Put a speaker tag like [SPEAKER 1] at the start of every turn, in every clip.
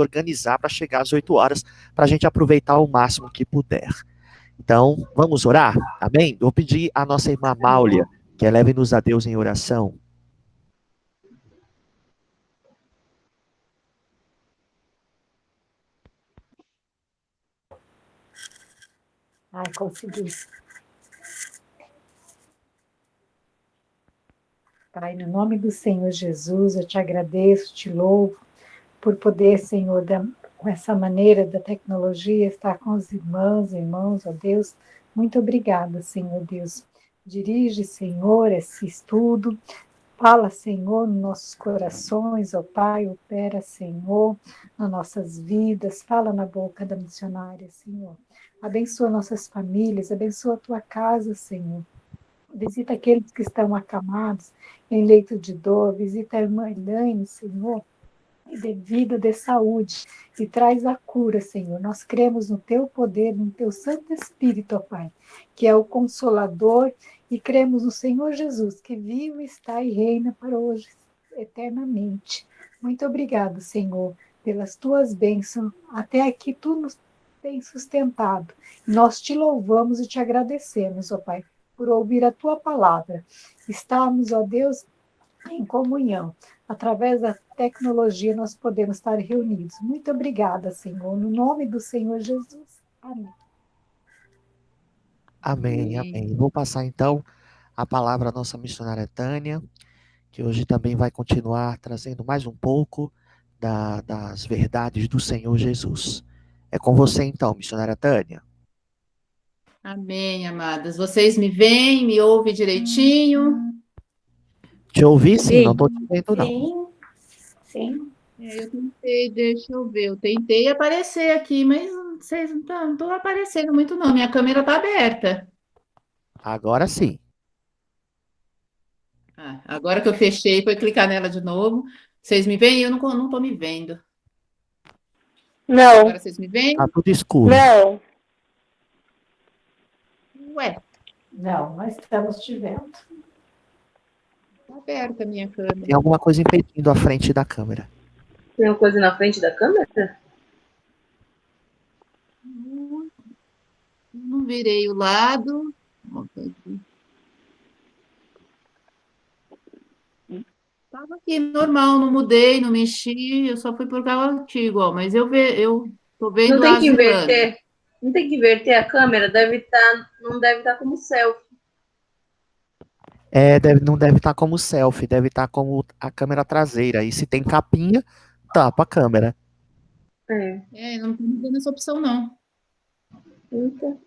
[SPEAKER 1] organizar para chegar às 8 horas, para a gente aproveitar o máximo que puder. Então, vamos orar? Amém? Vou pedir à nossa irmã Máulia que eleve-nos a Deus em oração.
[SPEAKER 2] Ai, consegui. Pai, no nome do Senhor Jesus, eu te agradeço, te louvo por poder, Senhor, com essa maneira da tecnologia, estar com os irmãos, ó Deus. Muito obrigada, Senhor Deus. Dirige, Senhor, esse estudo. Fala, Senhor, nos nossos corações, ó Pai, opera, Senhor, nas nossas vidas. Fala na boca da missionária, Senhor. Abençoa nossas famílias, abençoa a tua casa, Senhor. Visita aqueles que estão acamados em leito de dor. Visita a irmã Elaine, Senhor, e dê vida, dê saúde, e traz a cura, Senhor. Nós cremos no Teu poder, no Teu Santo Espírito, ó Pai, que é o Consolador, e cremos no Senhor Jesus, que vive, está e reina para hoje, eternamente. Muito obrigado, Senhor, pelas Tuas bênçãos. Até aqui Tu nos tem sustentado. Nós Te louvamos e Te agradecemos, ó Pai, por ouvir a Tua palavra. Estamos, ó Deus, em comunhão. Através da tecnologia, nós podemos estar reunidos. Muito obrigada, Senhor. No nome do Senhor Jesus. Amém.
[SPEAKER 1] Amém, amém. Vou passar então a palavra à nossa missionária Tânia, que hoje também vai continuar trazendo mais um pouco das verdades do Senhor Jesus. É com você então, missionária Tânia.
[SPEAKER 3] Amém, amadas. Vocês me veem, me ouvem direitinho?
[SPEAKER 1] Te ouvi sim, não
[SPEAKER 2] Sim.
[SPEAKER 1] estou te vendo não.
[SPEAKER 2] Sim. Sim.
[SPEAKER 3] Eu tentei, deixa eu ver, eu tentei aparecer aqui, mas vocês não estão aparecendo muito não, minha câmera está aberta.
[SPEAKER 1] Agora sim.
[SPEAKER 3] Agora que eu fechei, foi clicar nela de novo. Vocês me veem? Eu não estou me vendo.
[SPEAKER 4] Não.
[SPEAKER 3] Agora vocês me veem?
[SPEAKER 1] Tá tudo escuro.
[SPEAKER 4] Não.
[SPEAKER 3] Ué,
[SPEAKER 2] Não, nós estamos te vendo.
[SPEAKER 3] está aberta a minha câmera.
[SPEAKER 1] Tem alguma coisa impedindo a frente da câmera.
[SPEAKER 4] Tem uma coisa na frente da câmera?
[SPEAKER 3] Não virei o lado. Estava aqui normal, não mudei, não mexi, eu só fui por causa antigo, ó, mas eu tô vendo
[SPEAKER 4] Não tem
[SPEAKER 3] a
[SPEAKER 4] que
[SPEAKER 3] Zilane.
[SPEAKER 4] inverter. Não tem que inverter a câmera, não deve estar como selfie.
[SPEAKER 1] Não deve estar como selfie, deve estar como a câmera traseira. E se tem capinha, tapa a câmera.
[SPEAKER 3] Não tô me dando essa opção, não.
[SPEAKER 4] Eita.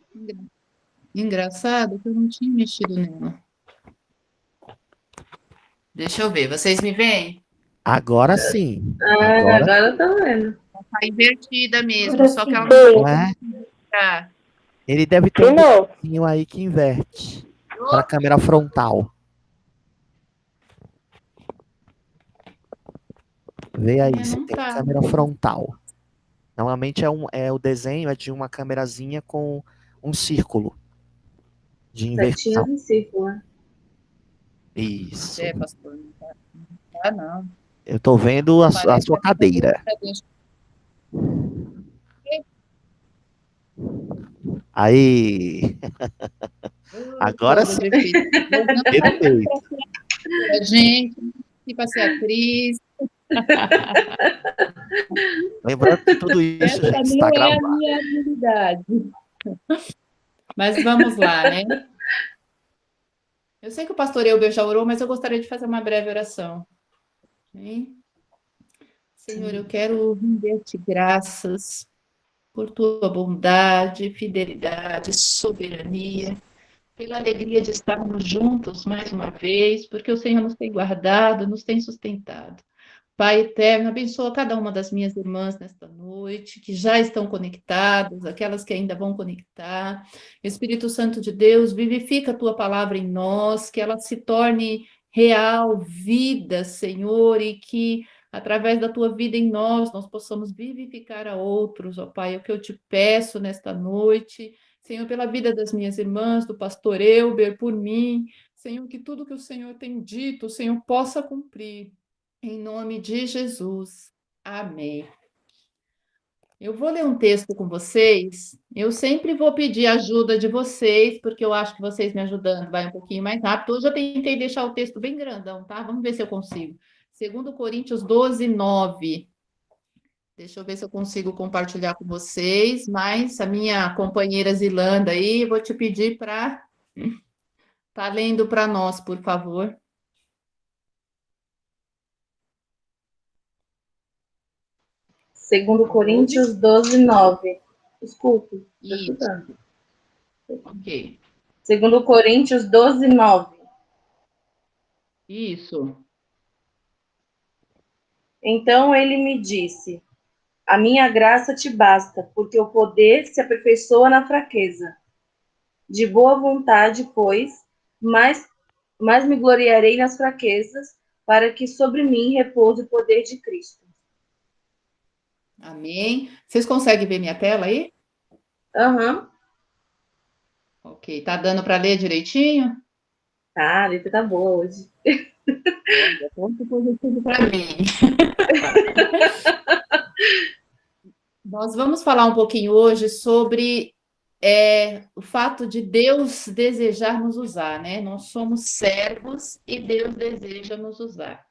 [SPEAKER 3] Engraçado que eu não tinha mexido nela. Deixa eu ver, vocês me veem?
[SPEAKER 1] Agora sim.
[SPEAKER 4] Agora eu tô vendo.
[SPEAKER 3] Tá invertida mesmo,
[SPEAKER 2] Agora
[SPEAKER 3] só que
[SPEAKER 2] sim.
[SPEAKER 3] ela não
[SPEAKER 1] Não é?
[SPEAKER 3] tá.
[SPEAKER 1] Ele deve ter um
[SPEAKER 4] Não.
[SPEAKER 1] botãozinho aí que inverte para a câmera frontal. Vê aí se
[SPEAKER 3] Não
[SPEAKER 1] tem
[SPEAKER 3] tá.
[SPEAKER 1] câmera frontal. Normalmente o desenho é de uma câmerazinha com um círculo de
[SPEAKER 4] Setinhas
[SPEAKER 1] inversão.
[SPEAKER 4] em círculo, né?
[SPEAKER 1] Isso.
[SPEAKER 3] Pastor, não tá. Não tá, não.
[SPEAKER 1] Eu tô vendo a
[SPEAKER 3] Parece
[SPEAKER 1] sua cadeira. Aí. Agora sim. Perfeito.
[SPEAKER 3] Gente, que para ser atriz.
[SPEAKER 1] Lembrando que tudo isso,
[SPEAKER 3] Essa
[SPEAKER 1] gente,
[SPEAKER 3] não
[SPEAKER 1] está
[SPEAKER 3] é a
[SPEAKER 1] gravado.
[SPEAKER 3] minha habilidade. Mas vamos lá, né? Eu sei que o pastor Elber já orou, mas eu gostaria de fazer uma breve oração. Hein? Senhor, eu quero render-te graças por tua bondade, fidelidade, soberania, pela alegria de estarmos juntos mais uma vez, porque o Senhor nos tem guardado, nos tem sustentado. Pai eterno, abençoa cada uma das minhas irmãs nesta noite, que já estão conectadas, aquelas que ainda vão conectar. Espírito Santo de Deus, vivifica a tua palavra em nós, que ela se torne real, vida, Senhor, e que através da tua vida em nós possamos vivificar a outros, ó Pai. É o que eu te peço nesta noite, Senhor, pela vida das minhas irmãs, do pastor Elber, por mim, Senhor, que tudo que o Senhor tem dito, o Senhor possa cumprir. Em nome de Jesus. Amém. Eu vou ler um texto com vocês. Eu sempre vou pedir ajuda de vocês, porque eu acho que vocês me ajudando vai um pouquinho mais rápido. Hoje eu tentei deixar o texto bem grandão, tá? Vamos ver se eu consigo. 2 Coríntios 12:9. Deixa eu ver se eu consigo compartilhar com vocês, mas a minha companheira Zilanda aí, vou te pedir para estar lendo para nós, por favor.
[SPEAKER 4] Segundo Coríntios 12:9. Desculpe, estou
[SPEAKER 3] Isso,
[SPEAKER 4] escutando.
[SPEAKER 3] ok.
[SPEAKER 4] Segundo Coríntios 12:9.
[SPEAKER 3] Isso.
[SPEAKER 4] Então ele me disse: a minha graça te basta, porque o poder se aperfeiçoa na fraqueza. De boa vontade, pois, mais me gloriarei nas fraquezas, para que sobre mim repouse o poder de Cristo.
[SPEAKER 3] Amém. Vocês conseguem ver minha tela aí?
[SPEAKER 4] Aham.
[SPEAKER 3] Ok. Tá dando para ler direitinho?
[SPEAKER 4] Tá, a letra tá boa hoje.
[SPEAKER 3] Olha, ponto positivo para mim. Nós vamos falar um pouquinho hoje sobre o fato de Deus desejar nos usar, né? Nós somos servos e Deus deseja nos usar.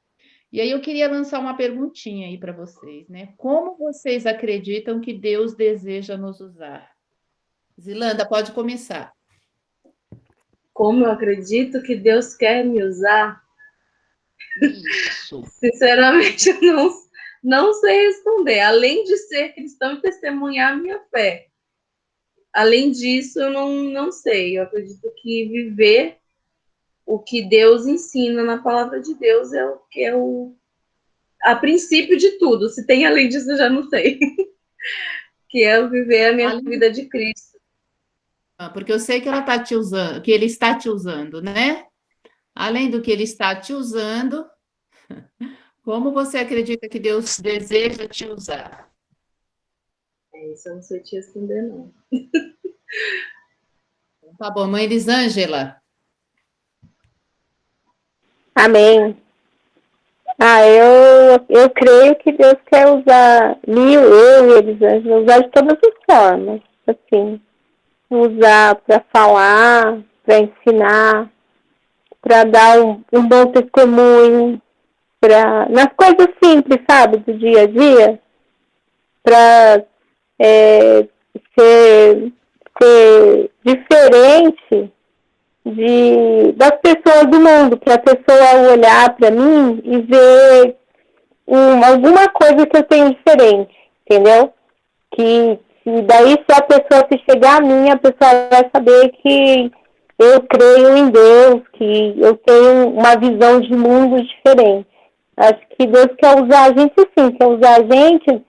[SPEAKER 3] E aí eu queria lançar uma perguntinha aí para vocês, né? Como vocês acreditam que Deus deseja nos usar? Zilanda, pode começar.
[SPEAKER 4] Como eu acredito que Deus quer me usar,
[SPEAKER 3] Isso.
[SPEAKER 4] sinceramente, eu não sei responder. Além de ser cristão e testemunhar a minha fé. Além disso, eu não sei. Eu acredito que viver o que Deus ensina na palavra de Deus é o que é a princípio de tudo. Se tem além disso, eu já não sei. Que é viver a minha vida de Cristo.
[SPEAKER 3] Porque eu sei que ela tá te usando, que ele está te usando, né? Além do que ele está te usando, como você acredita que Deus deseja te usar?
[SPEAKER 4] Isso eu não sei te responder, não.
[SPEAKER 3] Tá bom, mãe Elisângela.
[SPEAKER 5] Amém. Eu creio que Deus quer usar eu e Elisângela, usar de todas as formas, assim, usar para falar, para ensinar, para dar um bom testemunho, nas coisas simples, sabe, do dia a dia, para ser diferente das pessoas do mundo, para a pessoa olhar para mim e ver alguma coisa que eu tenho diferente, entendeu? Que daí se a pessoa se chegar a mim, a pessoa vai saber que eu creio em Deus, que eu tenho uma visão de mundo diferente. Acho que Deus quer usar a gente sim, quer usar a gente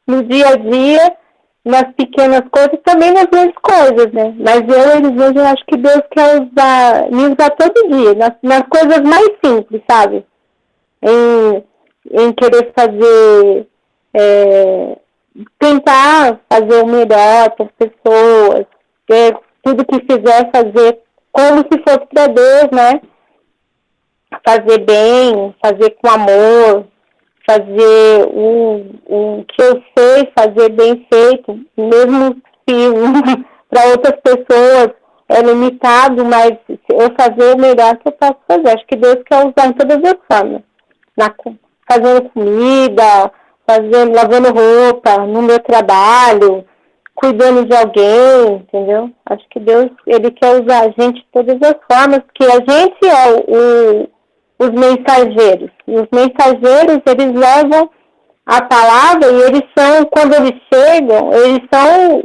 [SPEAKER 5] no dia a dia, nas pequenas coisas, também nas grandes coisas, né? Mas eu acho que Deus quer me usar todo dia, nas coisas mais simples, sabe? Em querer fazer, tentar fazer o melhor para as pessoas, tudo que fizer fazer como se fosse para Deus, né? Fazer bem, fazer com amor, fazer o que eu sei fazer bem feito, mesmo se para outras pessoas é limitado, mas eu fazer o melhor que eu posso fazer. Acho que Deus quer usar em todas as formas. Fazendo comida, lavando roupa, no meu trabalho, cuidando de alguém, entendeu? Acho que Deus, Ele quer usar a gente de todas as formas, porque a gente é os mensageiros. E os mensageiros, eles levam a palavra e eles são, quando eles chegam, eles são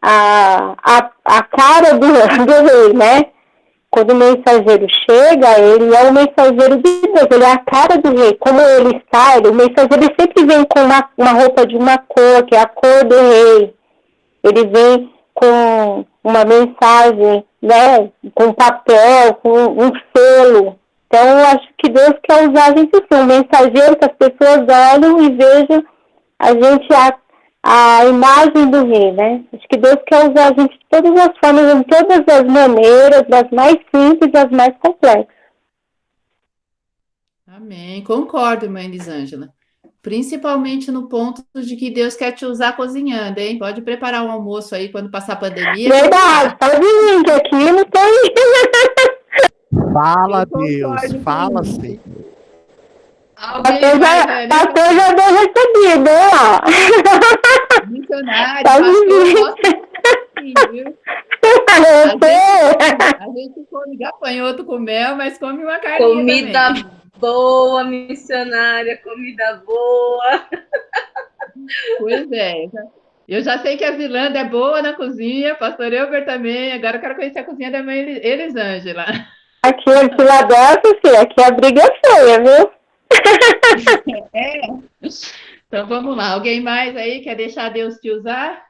[SPEAKER 5] a cara do rei, né? Quando o mensageiro chega, ele é o mensageiro de Deus, ele é a cara do rei. Como ele está, o mensageiro sempre vem com uma roupa de uma cor, que é a cor do rei. Ele vem com uma mensagem, né? Com papel, com um selo. Então, eu acho que Deus quer usar a gente assim, um mensageiro que as pessoas olham e vejam a gente a imagem do rei, né? Acho que Deus quer usar a gente de todas as formas, em todas as maneiras, das mais simples às mais complexas.
[SPEAKER 3] Amém. Concordo, mãe Elisângela. Principalmente no ponto de que Deus quer te usar cozinhando, hein? Pode preparar um almoço aí quando passar a pandemia.
[SPEAKER 5] Verdade, pode vir, que aqui não tem.
[SPEAKER 1] Fala,
[SPEAKER 3] Eu
[SPEAKER 1] Deus,
[SPEAKER 3] concordo com
[SPEAKER 1] fala,
[SPEAKER 3] isso.
[SPEAKER 1] Senhor.
[SPEAKER 3] Alguém vai,
[SPEAKER 5] Pastor já deu recebido, ó.
[SPEAKER 3] missionário,
[SPEAKER 5] Pode
[SPEAKER 3] pastor,
[SPEAKER 5] vir.
[SPEAKER 3] gosta assim, viu? A gente come gafanhoto com mel, mas come uma carninha
[SPEAKER 4] Comida
[SPEAKER 3] também.
[SPEAKER 4] boa, missionária, comida boa.
[SPEAKER 3] Pois é. Eu já sei que a Zilanda é boa na cozinha, pastor Elber também. Agora eu quero conhecer a cozinha da mãe Elisângela.
[SPEAKER 5] Aqui em Filadélfia, filho, aqui a briga é feia, viu?
[SPEAKER 3] É. Então vamos lá. Alguém mais aí quer deixar Deus te usar?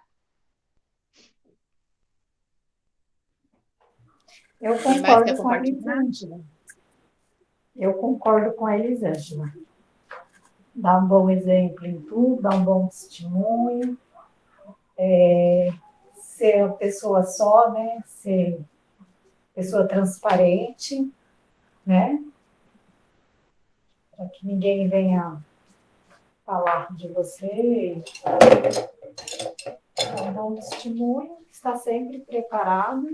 [SPEAKER 2] Eu
[SPEAKER 3] Quem mais quer
[SPEAKER 2] concordo com a
[SPEAKER 3] compartilhar?
[SPEAKER 2] Elisângela. Eu concordo com a Elisângela. Dá um bom exemplo em tudo, dá um bom testemunho, ser uma pessoa só, né? Ser pessoa transparente, né? Para que ninguém venha falar de você. Dá um bom testemunho, está sempre preparado.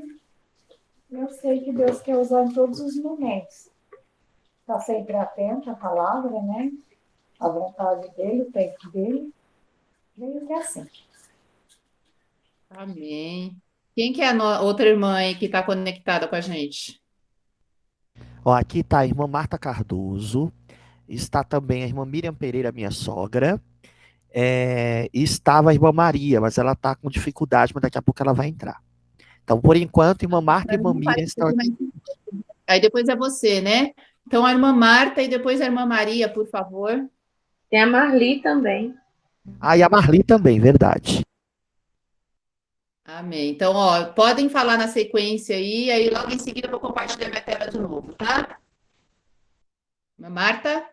[SPEAKER 2] Eu sei que Deus quer usar em todos os momentos. Está sempre atento à palavra, né? A vontade dele, o tempo dele. Creio que é assim.
[SPEAKER 3] Amém. Quem que é a outra irmã aí que está conectada com a gente?
[SPEAKER 1] Ó, aqui está a irmã Marta Cardoso, está também a irmã Miriam Pereira, minha sogra, e estava a irmã Maria, mas ela está com dificuldade, mas daqui a pouco ela vai entrar. Então, por enquanto, irmã Marta e irmã Miriam estão aqui.
[SPEAKER 3] Aí depois é você, né? Então, a irmã Marta e depois a irmã Maria, por favor.
[SPEAKER 4] Tem a Marli também.
[SPEAKER 1] Ah, e a Marli também, verdade.
[SPEAKER 3] Amém. Então, ó, podem falar na sequência aí logo em seguida eu vou compartilhar minha tela de novo, tá? Irmã Marta?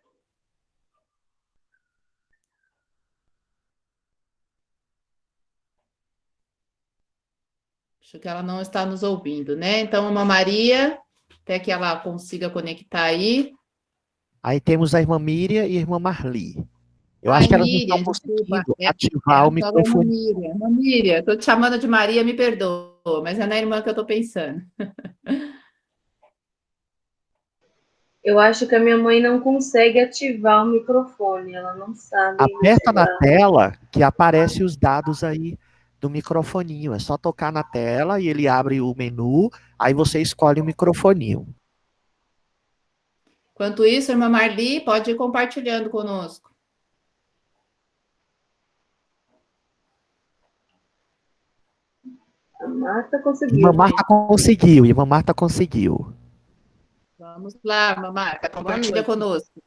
[SPEAKER 3] Acho que ela não está nos ouvindo, né? Então, irmã Maria, até que ela consiga conectar aí.
[SPEAKER 1] Aí temos a irmã Miriam e a irmã Marli. Eu acho
[SPEAKER 3] Ai,
[SPEAKER 1] que elas não estão
[SPEAKER 3] Miriam, desculpa.
[SPEAKER 1] conseguindo
[SPEAKER 3] É
[SPEAKER 1] ativar o
[SPEAKER 3] a sogra irmã
[SPEAKER 1] microfone.
[SPEAKER 3] Miriam. Irmã Miriam, estou te chamando de Maria, me perdoa, mas é na irmã que eu estou pensando.
[SPEAKER 4] Eu acho que a minha mãe não consegue ativar o microfone, ela não sabe
[SPEAKER 1] Aperta na
[SPEAKER 4] ativar.
[SPEAKER 1] tela que aparece os dados aí do microfoninho. É só tocar na tela e ele abre o menu, aí você escolhe o microfoninho.
[SPEAKER 3] Enquanto isso, irmã Marli, pode ir compartilhando conosco.
[SPEAKER 4] A Marta conseguiu.
[SPEAKER 1] Irmã Marta conseguiu, irmã Marta conseguiu.
[SPEAKER 3] Vamos lá, irmã Marta, compartilha
[SPEAKER 6] noite.
[SPEAKER 3] conosco.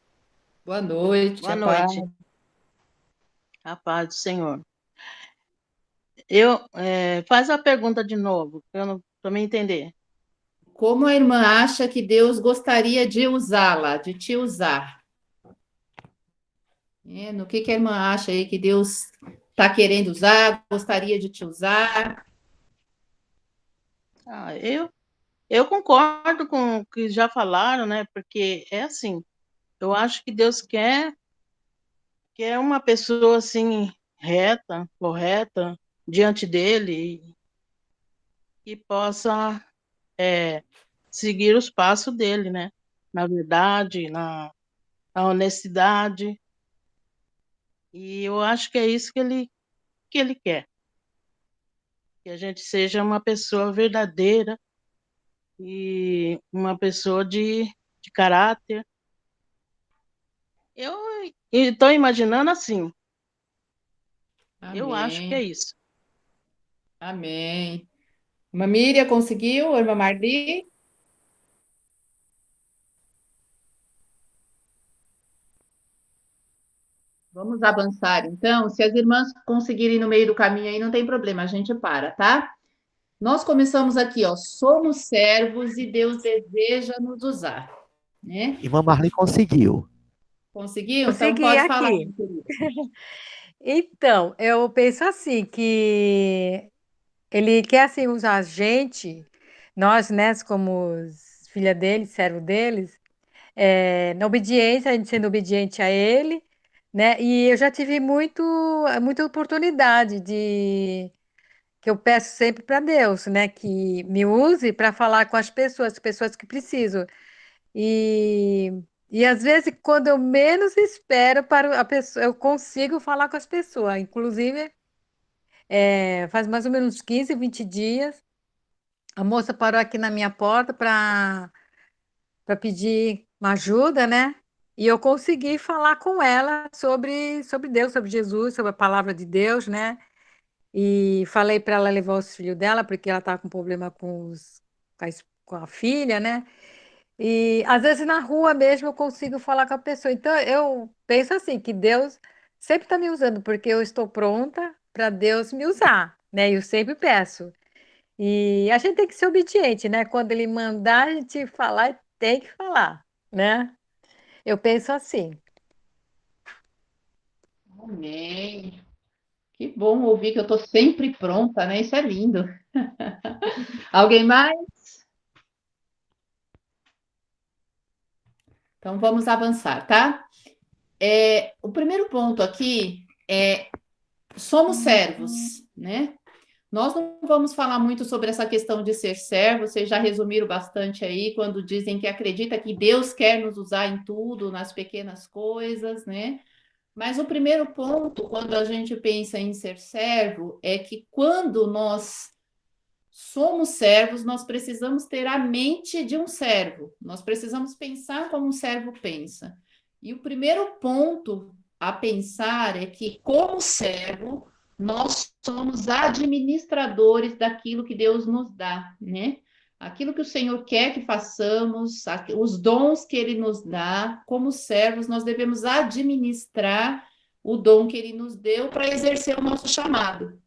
[SPEAKER 3] Boa noite.
[SPEAKER 6] Boa
[SPEAKER 3] a
[SPEAKER 6] noite.
[SPEAKER 3] paz.
[SPEAKER 6] A paz do Senhor. Faz a pergunta de novo, para me entender.
[SPEAKER 3] Como a irmã acha que Deus gostaria de usá-la, de te usar? No que a irmã acha aí que Deus está querendo usar, gostaria de te usar?
[SPEAKER 6] Eu concordo com o que já falaram, né? Porque é assim, eu acho que Deus quer uma pessoa assim reta, correta diante dele e possa seguir os passos dele, né? Na verdade, na honestidade. E eu acho que é isso que ele quer. Que a gente seja uma pessoa verdadeira e uma pessoa de caráter. Eu estou imaginando assim.
[SPEAKER 3] Amém.
[SPEAKER 6] Eu acho que é isso.
[SPEAKER 3] Amém. Irmã Miriam conseguiu? Irmã Marli? Vamos avançar, então. Se as irmãs conseguirem no meio do caminho aí, não tem problema, a gente para, tá? Nós começamos aqui, ó. Somos servos e Deus deseja nos usar, né?
[SPEAKER 1] Irmã Marli conseguiu.
[SPEAKER 3] Conseguiu? Então
[SPEAKER 7] Consegui
[SPEAKER 3] pode falar,
[SPEAKER 7] aqui.
[SPEAKER 3] minha querida.
[SPEAKER 7] Então, eu penso assim, que ele quer assim usar a gente, nós, né, como filha dele, servo deles, na obediência, a gente sendo obediente a ele, né? E eu já tive muita oportunidade que eu peço sempre para Deus, né? Que me use para falar com as pessoas que precisam. E, e às vezes, quando eu menos espero para a pessoa, eu consigo falar com as pessoas. Inclusive, faz mais ou menos 15, 20 dias, a moça parou aqui na minha porta para pedir uma ajuda, né? E eu consegui falar com ela sobre Deus, sobre Jesus, sobre a palavra de Deus, né? E falei para ela levar os filhos dela, porque ela estava com problema com a filha, né? E às vezes na rua mesmo eu consigo falar com a pessoa. Então eu penso assim, que Deus sempre está me usando, porque eu estou pronta para Deus me usar, né? E eu sempre peço. E a gente tem que ser obediente, né? Quando ele mandar a gente falar, tem que falar, né? Eu penso assim.
[SPEAKER 3] Amém. Que bom ouvir que eu estou sempre pronta, né? Isso é lindo. Alguém mais? Então vamos avançar, tá? O primeiro ponto aqui é somos servos, né? Nós não vamos falar muito sobre essa questão de ser servo, vocês já resumiram bastante aí quando dizem que acredita que Deus quer nos usar em tudo, nas pequenas coisas, né? Mas o primeiro ponto, quando a gente pensa em ser servo, é que quando nós somos servos, nós precisamos ter a mente de um servo, nós precisamos pensar como um servo pensa. E o primeiro ponto a pensar é que, como servo, nós somos administradores daquilo que Deus nos dá, né? Aquilo que o Senhor quer que façamos, os dons que Ele nos dá, como servos, nós devemos administrar o dom que Ele nos deu para exercer o nosso chamado.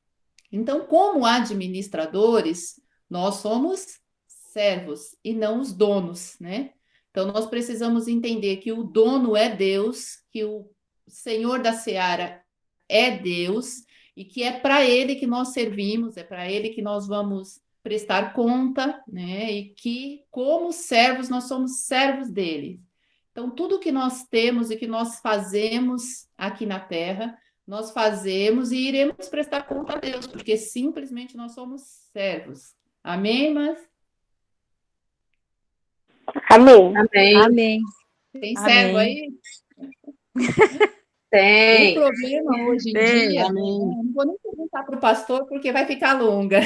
[SPEAKER 3] Então, como administradores, nós somos servos e não os donos, né? Então, nós precisamos entender que o dono é Deus, que o Senhor da Seara é Deus e que é para Ele que nós servimos, é para Ele que nós vamos prestar conta, né? E que, como servos, nós somos servos dele. Então, tudo que nós temos e que nós fazemos aqui na terra, nós fazemos e iremos prestar conta a Deus, porque simplesmente nós somos servos. Amém, mas
[SPEAKER 5] Amém.
[SPEAKER 4] Amém.
[SPEAKER 7] Amém.
[SPEAKER 3] tem servo
[SPEAKER 7] Amém.
[SPEAKER 3] aí? O
[SPEAKER 4] Tem.
[SPEAKER 3] problema hoje em
[SPEAKER 7] Tem.
[SPEAKER 3] dia,
[SPEAKER 6] Amém.
[SPEAKER 3] não vou nem perguntar para o pastor, porque vai ficar longa.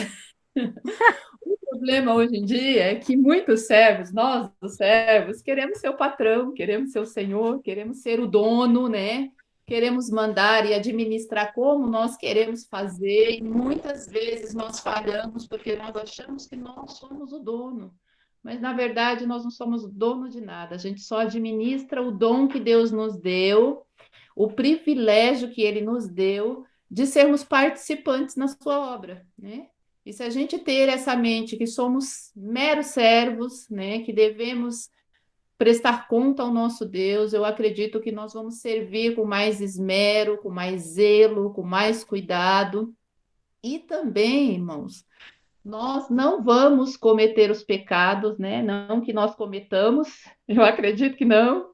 [SPEAKER 3] O problema hoje em dia é que muitos servos, nós, os servos, queremos ser o patrão, queremos ser o senhor, queremos ser o dono, né? Queremos mandar e administrar como nós queremos fazer, e muitas vezes nós falhamos porque nós achamos que nós somos o dono. Mas, na verdade, nós não somos o dono de nada, a gente só administra o dom que Deus nos deu, o privilégio que Ele nos deu de sermos participantes na sua obra, né? E se a gente ter essa mente que somos meros servos, né, que devemos prestar conta ao nosso Deus, eu acredito que nós vamos servir com mais esmero, com mais zelo, com mais cuidado. E também, irmãos, nós não vamos cometer os pecados, né? Não que nós cometamos, eu acredito que não.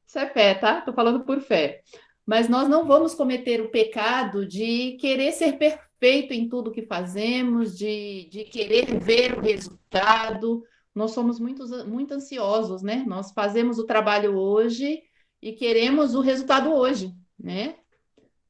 [SPEAKER 3] Isso é fé, tá? Estou falando por fé. Mas nós não vamos cometer o pecado de querer ser perfeito em tudo que fazemos, de querer ver o resultado. Nós somos muito ansiosos, né? Nós fazemos o trabalho hoje e queremos o resultado hoje, né?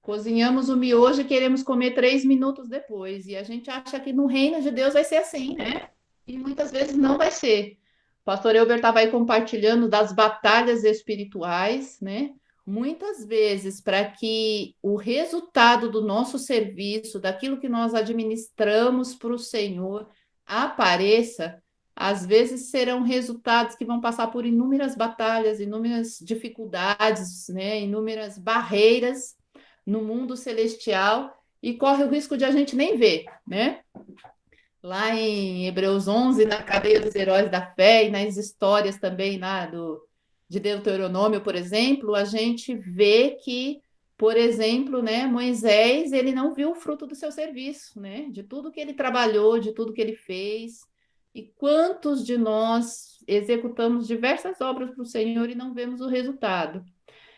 [SPEAKER 3] Cozinhamos o miojo e queremos comer 3 minutos depois. E a gente acha que no reino de Deus vai ser assim, né? E muitas vezes não vai ser. O pastor Elber estava aí compartilhando das batalhas espirituais, né? Muitas vezes, para que o resultado do nosso serviço, daquilo que nós administramos para o Senhor, apareça, às vezes serão resultados que vão passar por inúmeras batalhas, inúmeras dificuldades, né? Inúmeras barreiras no mundo celestial e corre o risco de a gente nem ver, né? Lá em Hebreus 11, na cadeia dos heróis da fé e nas histórias também lá de Deuteronômio, por exemplo, a gente vê que, por exemplo, né, Moisés, ele não viu o fruto do seu serviço, né? De tudo que ele trabalhou, de tudo que ele fez. E quantos de nós executamos diversas obras para o Senhor e não vemos o resultado?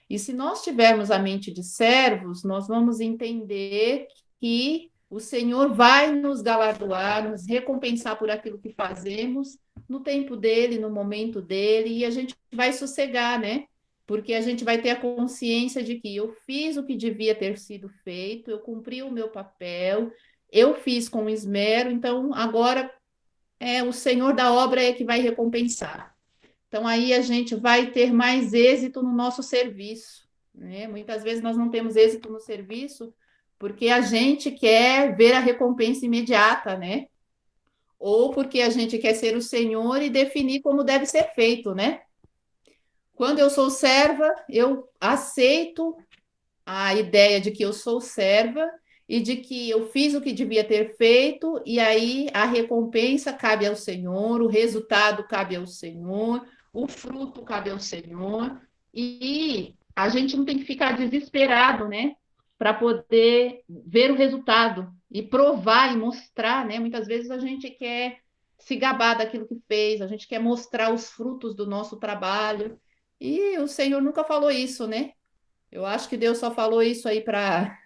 [SPEAKER 3] E se nós tivermos a mente de servos, nós vamos entender que o Senhor vai nos galardoar, nos recompensar por aquilo que fazemos, no tempo dele, no momento dele, e a gente vai sossegar, né? Porque a gente vai ter a consciência de que eu fiz o que devia ter sido feito, eu cumpri o meu papel, eu fiz com esmero, então agora o Senhor da obra é que vai recompensar. Então aí a gente vai ter mais êxito no nosso serviço, né? Muitas vezes nós não temos êxito no serviço porque a gente quer ver a recompensa imediata, né? Ou porque a gente quer ser o Senhor e definir como deve ser feito, né? Quando eu sou serva, eu aceito a ideia de que eu sou serva e de que eu fiz o que devia ter feito, e aí a recompensa cabe ao Senhor, o resultado cabe ao Senhor, o fruto cabe ao Senhor, e a gente não tem que ficar desesperado, né? Para poder ver o resultado e provar e mostrar, né? Muitas vezes a gente quer se gabar daquilo que fez, a gente quer mostrar os frutos do nosso trabalho, e o Senhor nunca falou isso, né? Eu acho que Deus só falou isso aí para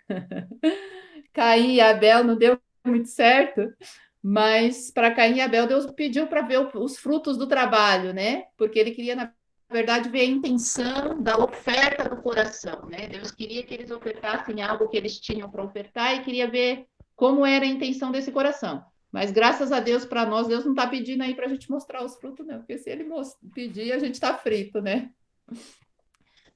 [SPEAKER 3] Caim e Abel, não deu muito certo, mas para Caim e Abel, Deus pediu para ver os frutos do trabalho, né? Porque ele queria, na verdade, ver a intenção da oferta do coração, né? Deus queria que eles ofertassem algo que eles tinham para ofertar e queria ver como era a intenção desse coração. Mas graças a Deus, para nós, Deus não está pedindo aí para a gente mostrar os frutos, não, porque se ele pedir, a gente está frito, né?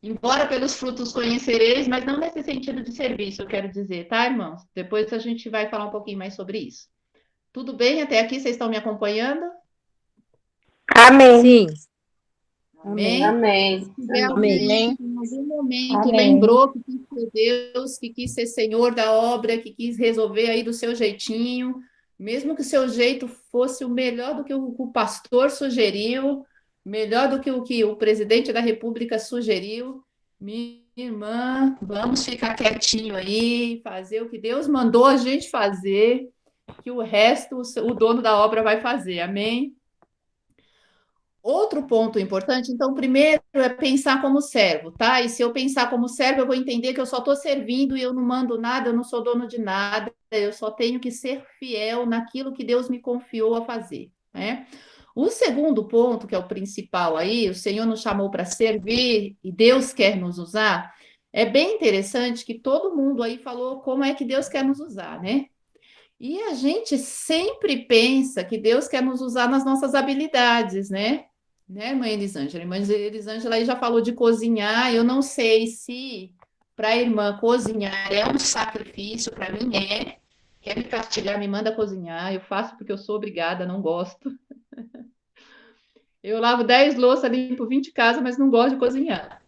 [SPEAKER 3] Embora pelos frutos conhecereis, mas não nesse sentido de serviço, eu quero dizer, tá, irmãos? Depois a gente vai falar um pouquinho mais sobre isso. Tudo bem até aqui? Vocês estão me acompanhando?
[SPEAKER 5] Amém.
[SPEAKER 7] Sim.
[SPEAKER 3] Amém?
[SPEAKER 4] Amém.
[SPEAKER 3] Se tiver
[SPEAKER 6] Amém.
[SPEAKER 3] alguém que em algum momento
[SPEAKER 2] Amém.
[SPEAKER 3] lembrou que quis ser Deus, que quis ser Senhor da obra, que quis resolver aí do seu jeitinho, mesmo que o seu jeito fosse o melhor do que o pastor sugeriu, melhor do que o presidente da República sugeriu, minha irmã, vamos ficar quietinho aí, fazer o que Deus mandou a gente fazer, que o resto o dono da obra vai fazer. Amém? Outro ponto importante, então, primeiro é pensar como servo, tá? E se eu pensar como servo, eu vou entender que eu só estou servindo e eu não mando nada, eu não sou dono de nada, eu só tenho que ser fiel naquilo que Deus me confiou a fazer, né? O segundo ponto, que é o principal aí, o Senhor nos chamou para servir e Deus quer nos usar, é bem interessante que todo mundo aí falou como é que Deus quer nos usar, né? E a gente sempre pensa que Deus quer nos usar nas nossas habilidades, né, irmã Elisângela? A irmã Elisângela aí já falou de cozinhar, eu não sei se para a irmã cozinhar é um sacrifício, para mim é. Quer me castigar, me manda cozinhar, eu faço porque eu sou obrigada, não gosto. Eu lavo 10 louças, limpo 20 casas, mas não gosto de cozinhar.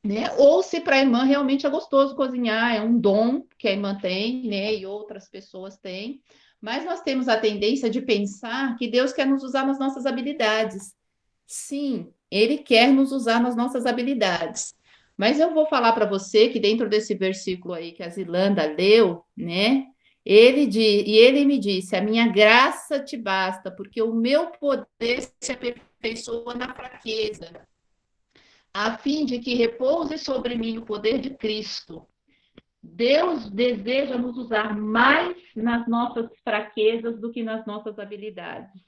[SPEAKER 3] Né? Ou se para a irmã realmente é gostoso cozinhar, é um dom que a irmã tem, né? E outras pessoas têm. Mas nós temos a tendência de pensar que Deus quer nos usar nas nossas habilidades. Sim, Ele quer nos usar nas nossas habilidades. Mas eu vou falar para você que dentro desse versículo aí que a Zilanda leu, né? Ele me disse: a minha graça te basta, porque o meu poder se aperfeiçoa na fraqueza, a fim de que repouse sobre mim o poder de Cristo. Deus deseja nos usar mais nas nossas fraquezas do que nas nossas habilidades,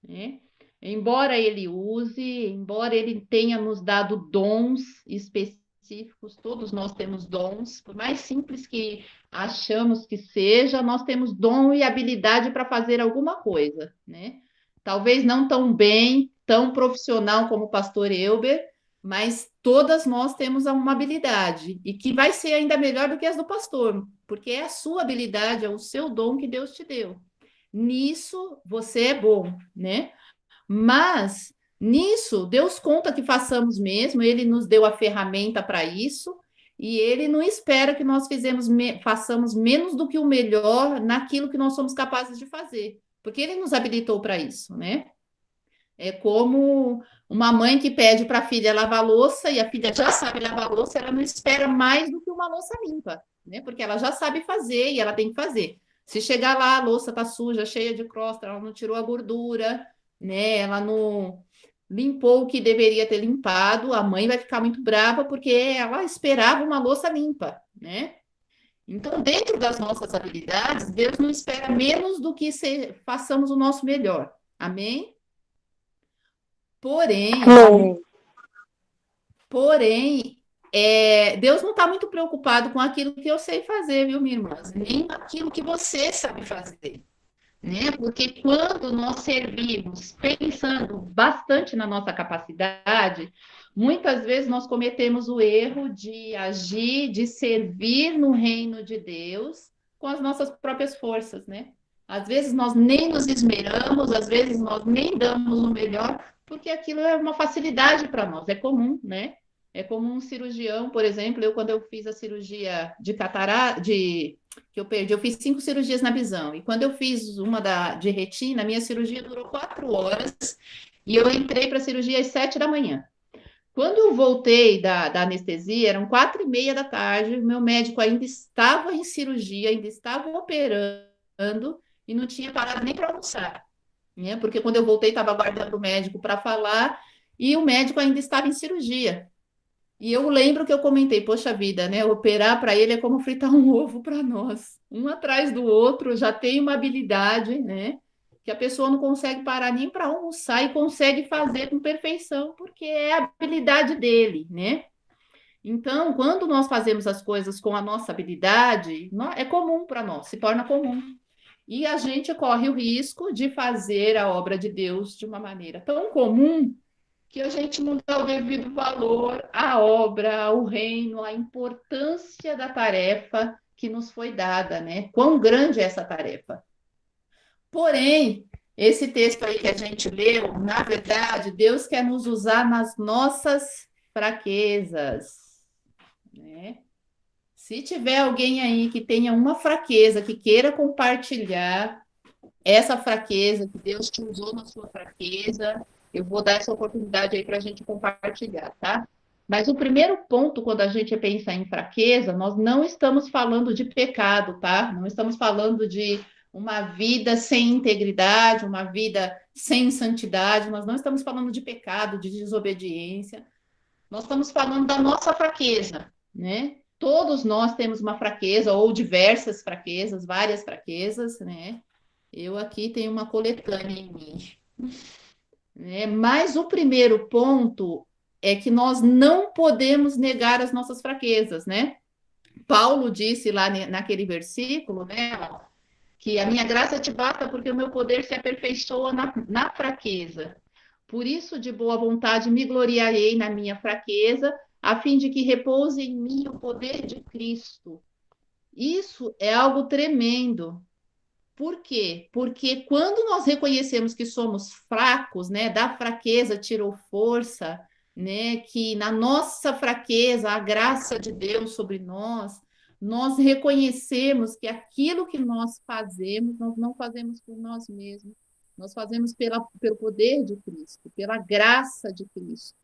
[SPEAKER 3] né? Embora Ele use, embora Ele tenha nos dado dons específicos, todos nós temos dons, por mais simples que achamos que seja, nós temos dom e habilidade para fazer alguma coisa, né? Talvez não tão bem, tão profissional como o pastor Elber, mas todas nós temos uma habilidade e que vai ser ainda melhor do que as do pastor, porque é a sua habilidade, é o seu dom que Deus te deu. Nisso você é bom, né? Mas nisso, Deus conta que façamos mesmo, Ele nos deu a ferramenta para isso, e Ele não espera que nós façamos menos do que o melhor naquilo que nós somos capazes de fazer, porque Ele nos habilitou para isso, né? É como uma mãe que pede para a filha lavar louça e a filha já sabe lavar louça, ela não espera mais do que uma louça limpa, né? Porque ela já sabe fazer e ela tem que fazer. Se chegar lá, a louça está suja, cheia de crosta, ela não tirou a gordura, né? Ela não limpou o que deveria ter limpado, a mãe vai ficar muito brava porque ela esperava uma louça limpa, né? Então, dentro das nossas habilidades, Deus não espera menos do que façamos o nosso melhor. Amém? Porém,
[SPEAKER 5] Amém.
[SPEAKER 3] porém, Deus não está muito preocupado com aquilo que eu sei fazer, viu, minha irmã? Nem aquilo que você sabe fazer, né? Porque quando nós servimos pensando bastante na nossa capacidade, muitas vezes nós cometemos o erro de agir, de servir no reino de Deus com as nossas próprias forças, né? Às vezes nós nem nos esmeramos, às vezes nós nem damos o melhor, porque aquilo é uma facilidade para nós, é comum, né? É como um cirurgião, por exemplo, quando eu fiz a cirurgia de catarata, que eu perdi, eu fiz 5 cirurgias na visão. E quando eu fiz uma de retina, minha cirurgia durou 4 horas e eu entrei para a cirurgia às 7 da manhã. Quando eu voltei da anestesia, eram 4h30 da tarde, o meu médico ainda estava em cirurgia, ainda estava operando e não tinha parado nem para almoçar, né? Porque quando eu voltei, estava aguardando o médico para falar e o médico ainda estava em cirurgia. E eu lembro que eu comentei, poxa vida, né? Operar para ele é como fritar um ovo para nós. Um atrás do outro já tem uma habilidade, né? Que a pessoa não consegue parar nem para almoçar e consegue fazer com perfeição, porque é a habilidade dele, né? Então, quando nós fazemos as coisas com a nossa habilidade, é comum para nós, se torna comum. E a gente corre o risco de fazer a obra de Deus de uma maneira tão comum que a gente não dá o devido valor à obra, ao reino, à importância da tarefa que nos foi dada, né? Quão grande é essa tarefa. Porém, esse texto aí que a gente leu, na verdade, Deus quer nos usar nas nossas fraquezas, né? Se tiver alguém aí que tenha uma fraqueza, que queira compartilhar essa fraqueza, que Deus te usou na sua fraqueza, eu vou dar essa oportunidade aí para a gente compartilhar, tá? Mas o primeiro ponto, quando a gente pensa em fraqueza, nós não estamos falando de pecado, tá? Não estamos falando de uma vida sem integridade, uma vida sem santidade, nós não estamos falando de pecado, de desobediência, nós estamos falando da nossa fraqueza, né? Todos nós temos uma fraqueza ou diversas fraquezas, várias fraquezas, né? Eu aqui tenho uma coletânea em mim, né? Mas o primeiro ponto é que nós não podemos negar as nossas fraquezas, né? Paulo disse lá naquele versículo, né, que a minha graça te basta porque o meu poder se aperfeiçoa na fraqueza. Por isso, de boa vontade, me gloriarei na minha fraqueza, a fim de que repouse em mim o poder de Cristo. Isso é algo tremendo. Por quê? Porque quando nós reconhecemos que somos fracos, né, da fraqueza tirou força, né, que na nossa fraqueza a graça de Deus sobre nós reconhecemos que aquilo que nós fazemos, nós não fazemos por nós mesmos, nós fazemos pelo poder de Cristo, pela graça de Cristo.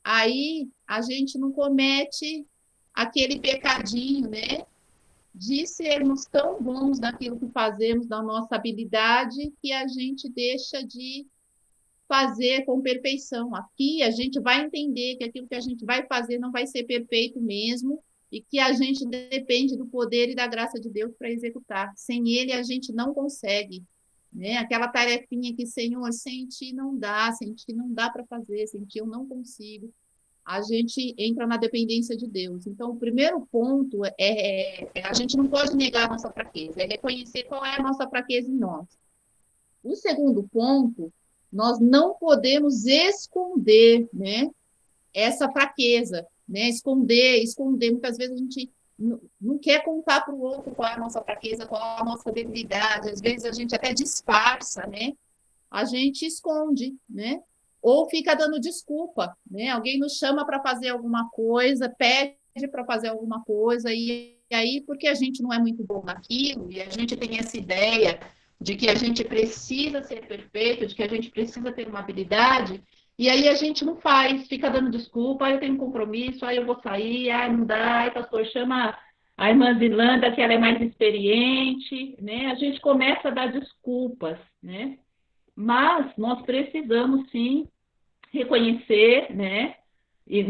[SPEAKER 3] Aí a gente não comete aquele pecadinho, né? De sermos tão bons naquilo que fazemos, da nossa habilidade, que a gente deixa de fazer com perfeição. Aqui a gente vai entender que aquilo que a gente vai fazer não vai ser perfeito mesmo e que a gente depende do poder e da graça de Deus para executar. Sem ele a gente não consegue, né? Aquela tarefinha que, Senhor, sem ti não dá, sem ti não dá para fazer, sem ti eu não consigo. A gente entra na dependência de Deus. Então, o primeiro ponto a gente não pode negar a nossa fraqueza, é reconhecer qual é a nossa fraqueza em nós. O segundo ponto, nós não podemos esconder, né, essa fraqueza, né, esconder. Muitas vezes a gente não quer contar para o outro qual é a nossa fraqueza, qual é a nossa debilidade. Às vezes a gente até disfarça, né? A gente esconde, né? Ou fica dando desculpa, né? Alguém nos chama para fazer alguma coisa, pede para fazer alguma coisa, e aí, porque a gente não é muito bom naquilo, e a gente tem essa ideia de que a gente precisa ser perfeito, de que a gente precisa ter uma habilidade, e aí a gente não faz, fica dando desculpa, eu tenho um compromisso, eu vou sair, não dá, pastor, chama a irmã Zilanda, que ela é mais experiente, né? A gente começa a dar desculpas, né? Mas nós precisamos, sim, reconhecer, né? E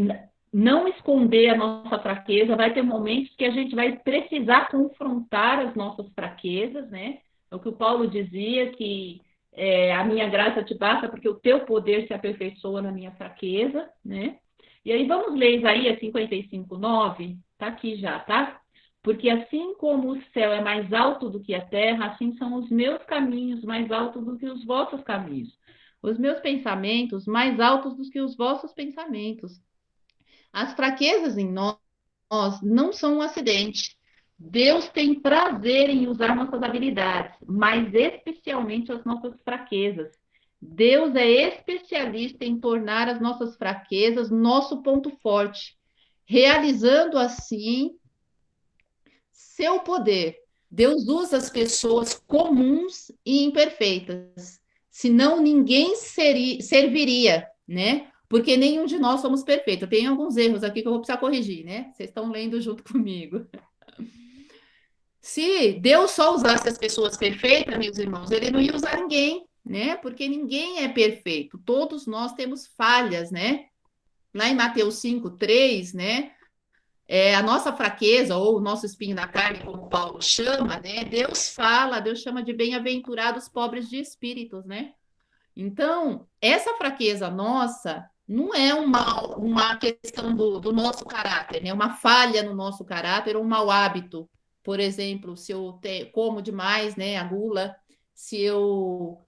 [SPEAKER 3] não esconder a nossa fraqueza. Vai ter momentos que a gente vai precisar confrontar as nossas fraquezas, né? É o que o Paulo dizia, que a minha graça te basta porque o teu poder se aperfeiçoa na minha fraqueza, né? E aí vamos ler Isaías 55:9, tá aqui já, tá? Porque assim como o céu é mais alto do que a terra, assim são os meus caminhos mais altos do que os vossos caminhos. Os meus pensamentos mais altos do que os vossos pensamentos. As fraquezas em nós não são um acidente. Deus tem prazer em usar nossas habilidades, mas especialmente as nossas fraquezas. Deus é especialista em tornar as nossas fraquezas nosso ponto forte, realizando assim seu poder. Deus usa as pessoas comuns e imperfeitas, senão ninguém serviria, né? Porque nenhum de nós somos perfeitos. Tem alguns erros aqui que eu vou precisar corrigir, né? Vocês estão lendo junto comigo. Se Deus só usasse as pessoas perfeitas, meus irmãos, ele não ia usar ninguém, né? Porque ninguém é perfeito. Todos nós temos falhas, né? Lá em Mateus 5:3, né? A nossa fraqueza, ou o nosso espinho na carne, como Paulo chama, né? Deus chama de bem-aventurados pobres de espíritos, né? Então, essa fraqueza nossa não é uma questão do nosso caráter, né? Uma falha no nosso caráter ou um mau hábito. Por exemplo, se eu como demais, né? A gula, se eu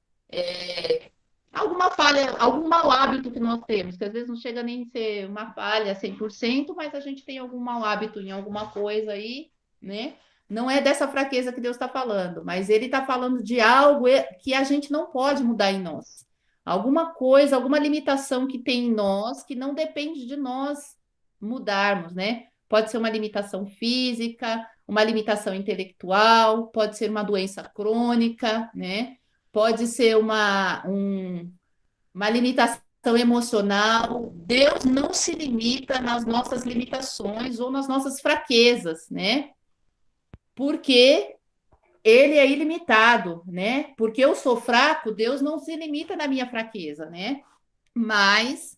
[SPEAKER 3] alguma falha, algum mau hábito que nós temos, que às vezes não chega nem a ser uma falha 100%, mas a gente tem algum mau hábito em alguma coisa aí, né? Não é dessa fraqueza que Deus está falando, mas Ele está falando de algo que a gente não pode mudar em nós. Alguma coisa, alguma limitação que tem em nós que não depende de nós mudarmos, né? Pode ser uma limitação física, uma limitação intelectual, pode ser uma doença crônica, né? Pode ser uma limitação emocional. Deus não se limita nas nossas limitações ou nas nossas fraquezas, né? Porque ele é ilimitado, né? Porque eu sou fraco, Deus não se limita na minha fraqueza, né? Mas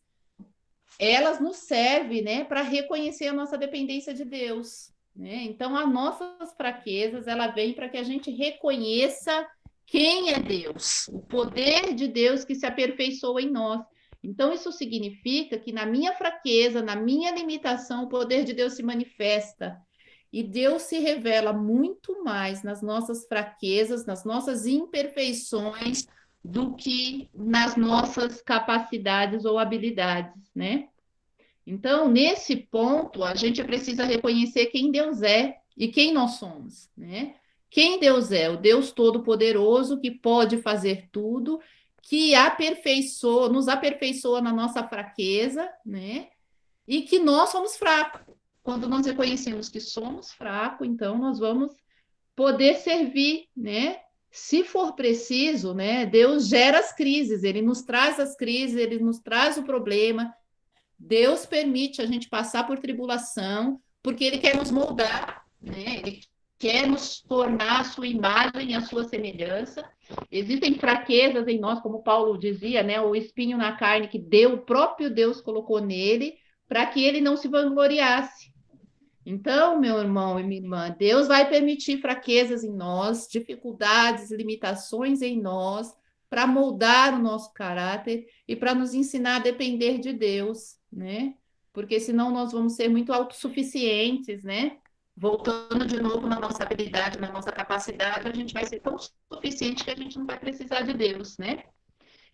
[SPEAKER 3] elas nos servem, né, para reconhecer a nossa dependência de Deus, né? Então, as nossas fraquezas, ela vem para que a gente reconheça quem é Deus, o poder de Deus que se aperfeiçoa em nós. Então, isso significa que na minha fraqueza, na minha limitação, o poder de Deus se manifesta. E Deus se revela muito mais nas nossas fraquezas, nas nossas imperfeições, do que nas nossas capacidades ou habilidades, né? Então, nesse ponto, a gente precisa reconhecer quem Deus é e quem nós somos, né? Quem Deus é? O Deus Todo-Poderoso que pode fazer tudo, que nos aperfeiçoa na nossa fraqueza, né? E que nós somos fracos. Quando nós reconhecemos que somos fracos, então nós vamos poder servir, né? Se for preciso, né? Deus gera as crises, ele nos traz as crises, ele nos traz o problema. Deus permite a gente passar por tribulação, porque ele quer nos moldar, né? Ele quer nos tornar a sua imagem, a sua semelhança. Existem fraquezas em nós, como Paulo dizia, né? O espinho na carne que o próprio Deus colocou nele, para que ele não se vangloriasse. Então, meu irmão e minha irmã, Deus vai permitir fraquezas em nós, dificuldades, limitações em nós, para moldar o nosso caráter e para nos ensinar a depender de Deus, né? Porque senão nós vamos ser muito autossuficientes, né? Voltando de novo na nossa habilidade, na nossa capacidade, a gente vai ser tão suficiente que a gente não vai precisar de Deus, né?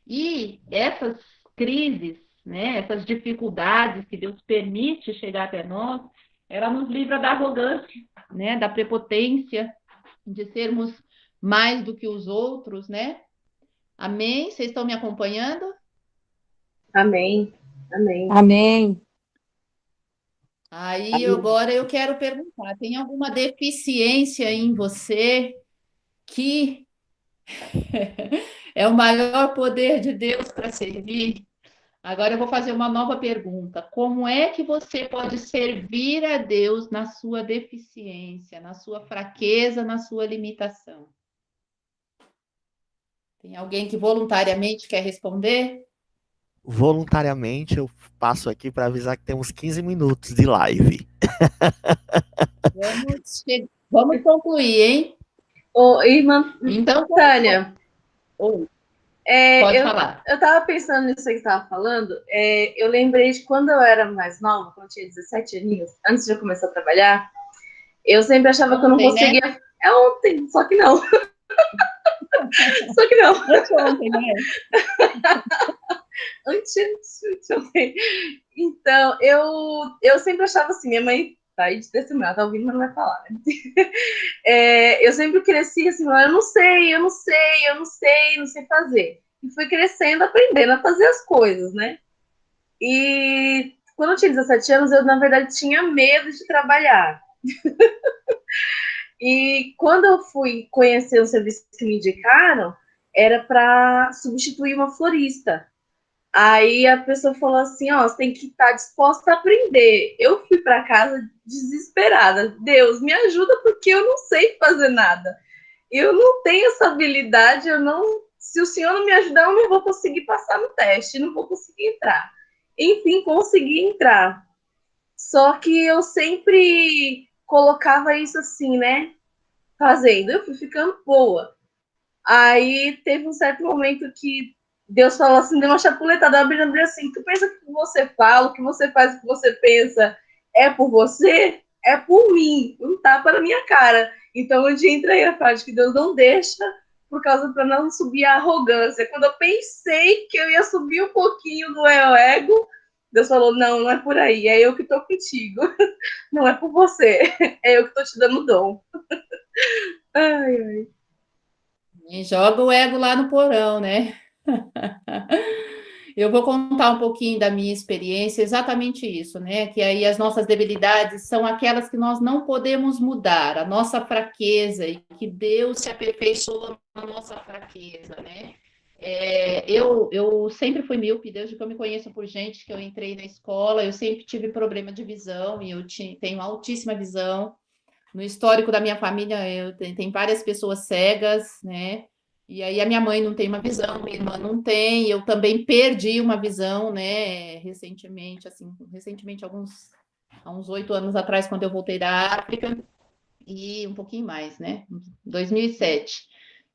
[SPEAKER 3] E essas crises, né, essas dificuldades que Deus permite chegar até nós, ela nos livra da arrogância, né, da prepotência, de sermos mais do que os outros, né? Amém? Vocês estão me acompanhando?
[SPEAKER 4] Amém. Amém.
[SPEAKER 7] Amém.
[SPEAKER 3] Aí agora eu quero perguntar: tem alguma deficiência em você que é o maior poder de Deus para servir? Agora eu vou fazer uma nova pergunta. Como é que você pode servir a Deus na sua deficiência, na sua fraqueza, na sua limitação? Tem alguém que voluntariamente quer responder?
[SPEAKER 1] voluntariamente eu passo aqui para avisar que temos 15 minutos de live.
[SPEAKER 3] Vamos concluir, hein?
[SPEAKER 4] Ô, irmã
[SPEAKER 3] Então,
[SPEAKER 4] Tânia,
[SPEAKER 3] pode
[SPEAKER 4] eu
[SPEAKER 3] falar.
[SPEAKER 4] estava pensando nisso aí que você estava falando. Eu lembrei de quando eu era mais nova, quando eu tinha 17 aninhos, antes de eu começar a trabalhar, eu sempre achava que eu não
[SPEAKER 3] Ontem,
[SPEAKER 4] conseguia.
[SPEAKER 3] né?
[SPEAKER 4] É ontem, só que não. Só que não.
[SPEAKER 3] Anteontem, né?
[SPEAKER 4] Anteontem. Então, eu sempre achava assim, minha mãe tá aí de testemunhar, tá ouvindo, mas não vai falar, né? Eu sempre cresci assim, eu não sei, não sei fazer. E fui crescendo, aprendendo a fazer as coisas, né? E quando eu tinha 17 anos, eu, na verdade, tinha medo de trabalhar. E quando eu fui conhecer o serviço que me indicaram, era para substituir uma florista. Aí a pessoa falou assim, ó, você tem que estar disposta a aprender. Eu fui para casa desesperada. Deus, me ajuda porque eu não sei fazer nada. Eu não tenho essa habilidade, eu não... Se o senhor não me ajudar, eu não vou conseguir passar no teste, não vou conseguir entrar. Enfim, consegui entrar. Só que eu sempre colocava isso assim, né? Fazendo. Eu fui ficando boa. Aí teve um certo momento que Deus falou assim, deu uma chapuletada, abrindo assim, tu pensa que o que você fala, o que você faz, o que você pensa é por você? É por mim, um tapa na minha cara. Então, onde entra aí a parte que Deus não deixa, por causa para não subir a arrogância. Quando eu pensei que eu ia subir um pouquinho do ego, Deus falou, não, não é por aí, é eu que tô contigo. Não é por você, é eu que tô te dando o dom. Ai, ai.
[SPEAKER 3] E joga o ego lá no porão, né? Eu vou contar um pouquinho da minha experiência, exatamente isso, né? Que aí as nossas debilidades são aquelas que nós não podemos mudar, a nossa fraqueza, e que Deus se aperfeiçoa na nossa fraqueza, né? Eu sempre fui míope, desde que eu me conheço por gente, que eu entrei na escola, eu sempre tive problema de visão, e eu tenho altíssima visão. No histórico da minha família, tem várias pessoas cegas, né? E aí a minha mãe não tem uma visão, minha irmã não tem, eu também perdi uma visão, né? Recentemente, há uns 8 anos atrás, quando eu voltei da África, e um pouquinho mais, né? 2007.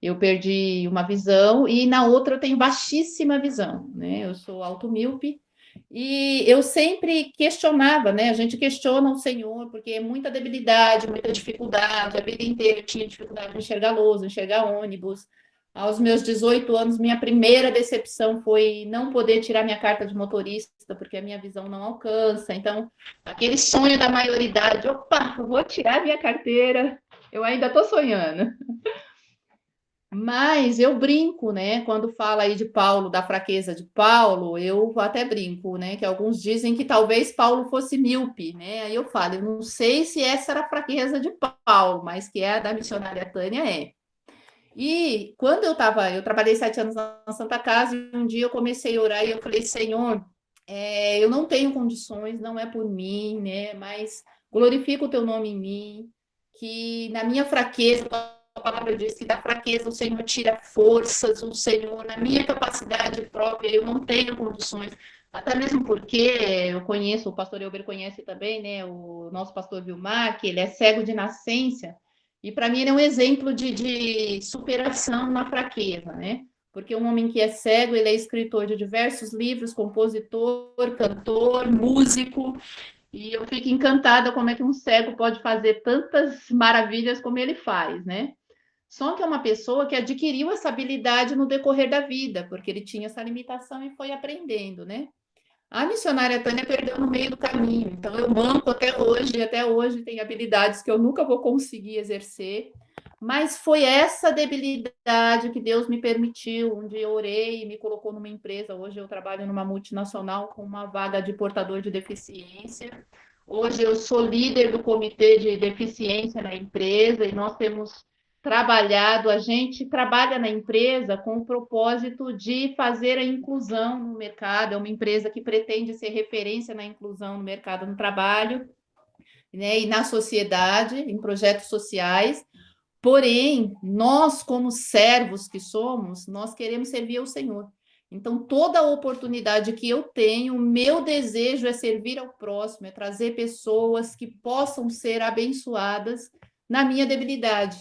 [SPEAKER 3] Eu perdi uma visão e na outra eu tenho baixíssima visão, né? Eu sou automíope. E eu sempre questionava, né? A gente questiona o Senhor, porque é muita debilidade, muita dificuldade. A vida inteira eu tinha dificuldade de enxergar luz, enxergar ônibus. Aos meus 18 anos, minha primeira decepção foi não poder tirar minha carta de motorista, porque a minha visão não alcança. Então, aquele sonho da maioridade, opa, eu vou tirar minha carteira. Eu ainda estou sonhando. Mas eu brinco, né? Quando fala aí de Paulo, da fraqueza de Paulo, eu até brinco, né? Que alguns dizem que talvez Paulo fosse míope, né? Aí eu falo, eu não sei se essa era a fraqueza de Paulo, mas que é a da missionária Tânia é. E quando eu trabalhei 7 anos na Santa Casa, e um dia eu comecei a orar e eu falei, Senhor, eu não tenho condições, não é por mim, né? Mas glorifica o teu nome em mim, que na minha fraqueza, a palavra diz que da fraqueza o Senhor tira forças, o Senhor, na minha capacidade própria, eu não tenho condições. Até mesmo porque eu conheço, o pastor Elber conhece também, né? O nosso pastor Vilmar, que ele é cego de nascença, e para mim ele é um exemplo de superação na fraqueza, né? Porque um homem que é cego, ele é escritor de diversos livros, compositor, cantor, músico, e eu fico encantada como é que um cego pode fazer tantas maravilhas como ele faz, né? Só que é uma pessoa que adquiriu essa habilidade no decorrer da vida, porque ele tinha essa limitação e foi aprendendo, né? A missionária Tânia perdeu no meio do caminho, então eu manco até hoje tem habilidades que eu nunca vou conseguir exercer, mas foi essa debilidade que Deus me permitiu, onde eu orei e me colocou numa empresa. Hoje eu trabalho numa multinacional com uma vaga de portador de deficiência. Hoje eu sou líder do comitê de deficiência na empresa e nós temos trabalhado, a gente trabalha na empresa com o propósito de fazer a inclusão no mercado, é uma empresa que pretende ser referência na inclusão no mercado no trabalho, né, e na sociedade, em projetos sociais. Porém, nós, como servos que somos, nós queremos servir ao Senhor. Então, toda oportunidade que eu tenho, o meu desejo é servir ao próximo, é trazer pessoas que possam ser abençoadas na minha debilidade.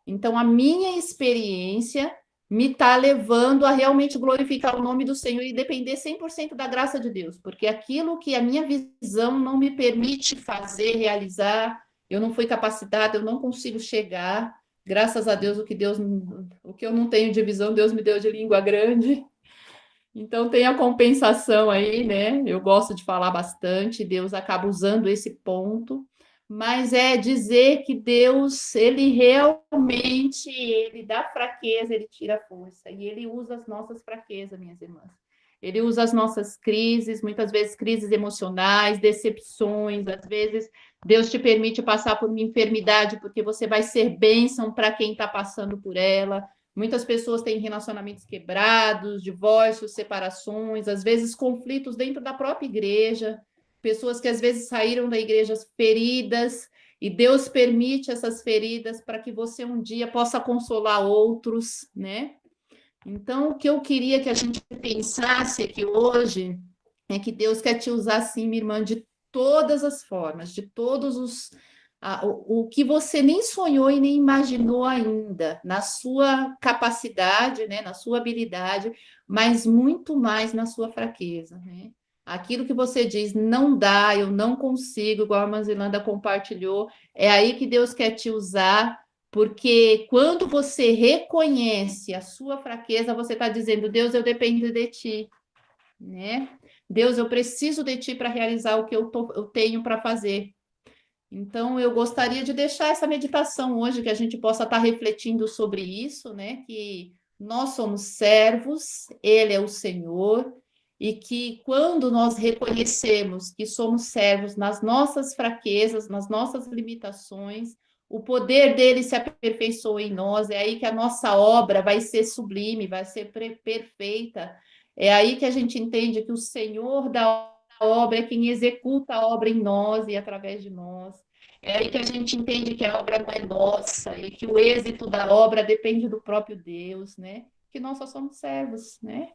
[SPEAKER 3] Então, a minha experiência me está levando a realmente glorificar o nome do Senhor e depender 100% da graça de Deus, porque aquilo que a minha visão não me permite fazer, realizar, eu não fui capacitada, eu não consigo chegar. Graças a Deus, o que eu não tenho de visão, Deus me deu de língua grande. Então tem a compensação aí, né? Eu gosto de falar bastante, Deus acaba usando esse ponto, mas é dizer que Deus, ele realmente, ele dá fraqueza, ele tira força, e ele usa as nossas fraquezas, minhas irmãs. Ele usa as nossas crises, muitas vezes crises emocionais, decepções, às vezes Deus te permite passar por uma enfermidade porque você vai ser bênção para quem está passando por ela. Muitas pessoas têm relacionamentos quebrados, divórcios, separações, às vezes conflitos dentro da própria igreja, pessoas que às vezes saíram da igreja feridas, e Deus permite essas feridas para que você um dia possa consolar outros, né? Então, o que eu queria que a gente pensasse aqui hoje é que Deus quer te usar, sim, minha irmã, de todas as formas, de todos os o que você nem sonhou e nem imaginou ainda, na sua capacidade, né, na sua habilidade, mas muito mais na sua fraqueza, né? Aquilo que você diz, não dá, eu não consigo, igual a Manzilanda compartilhou, é aí que Deus quer te usar, porque quando você reconhece a sua fraqueza, você está dizendo, Deus, eu dependo de ti, né? Deus, eu preciso de ti para realizar o que eu tenho para fazer. Então, eu gostaria de deixar essa meditação hoje, que a gente possa estar refletindo sobre isso, né? Que nós somos servos, Ele é o Senhor, e que quando nós reconhecemos que somos servos nas nossas fraquezas, nas nossas limitações, o poder dele se aperfeiçoa em nós, é aí que a nossa obra vai ser sublime, vai ser perfeita, é aí que a gente entende que o Senhor da obra é quem executa a obra em nós e através de nós. É aí que a gente entende que a obra não é nossa e que o êxito da obra depende do próprio Deus, né? Que nós só somos servos, né?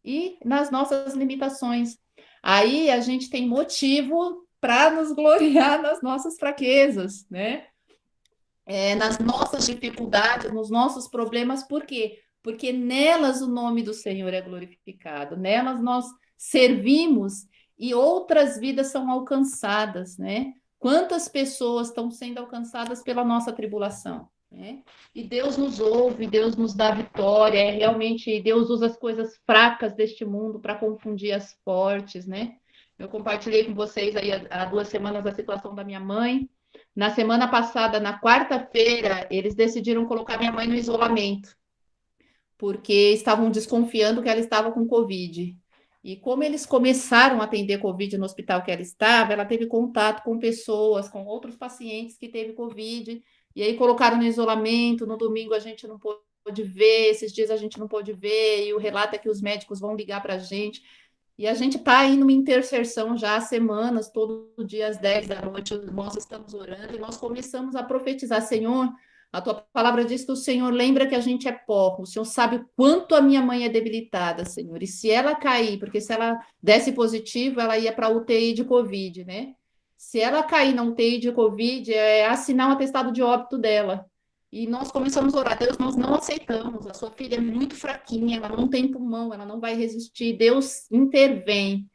[SPEAKER 3] E nas nossas limitações. Aí a gente tem motivo para nos gloriar nas nossas fraquezas, né? Nas nossas dificuldades, nos nossos problemas, por quê? Porque nelas o nome do Senhor é glorificado, nelas nós servimos e outras vidas são alcançadas, né? Quantas pessoas estão sendo alcançadas pela nossa tribulação, né? E Deus nos ouve, Deus nos dá vitória, realmente Deus usa as coisas fracas deste mundo para confundir as fortes, né? Eu compartilhei com vocês aí há 2 semanas a situação da minha mãe. Na semana passada, na quarta-feira, eles decidiram colocar minha mãe no isolamento, porque estavam desconfiando que ela estava com Covid. E como eles começaram a atender Covid no hospital que ela estava, ela teve contato com pessoas, com outros pacientes que teve Covid, e aí colocaram no isolamento. No domingo a gente não pôde ver, esses dias a gente não pôde ver, e o relato é que os médicos vão ligar para a gente. E a gente está aí numa intercessão já há semanas, todo dia às 10 da noite, nós estamos orando e nós começamos a profetizar, Senhor, a tua palavra diz que o Senhor lembra que a gente é pó, o Senhor sabe o quanto a minha mãe é debilitada, Senhor, e se ela cair, porque se ela desse positivo, ela ia para a UTI de Covid, né? Se ela cair na UTI de Covid, é assinar um atestado de óbito dela. E nós começamos a orar, Deus, nós não aceitamos, a sua filha é muito fraquinha, ela não tem pulmão, ela não vai resistir, Deus intervém.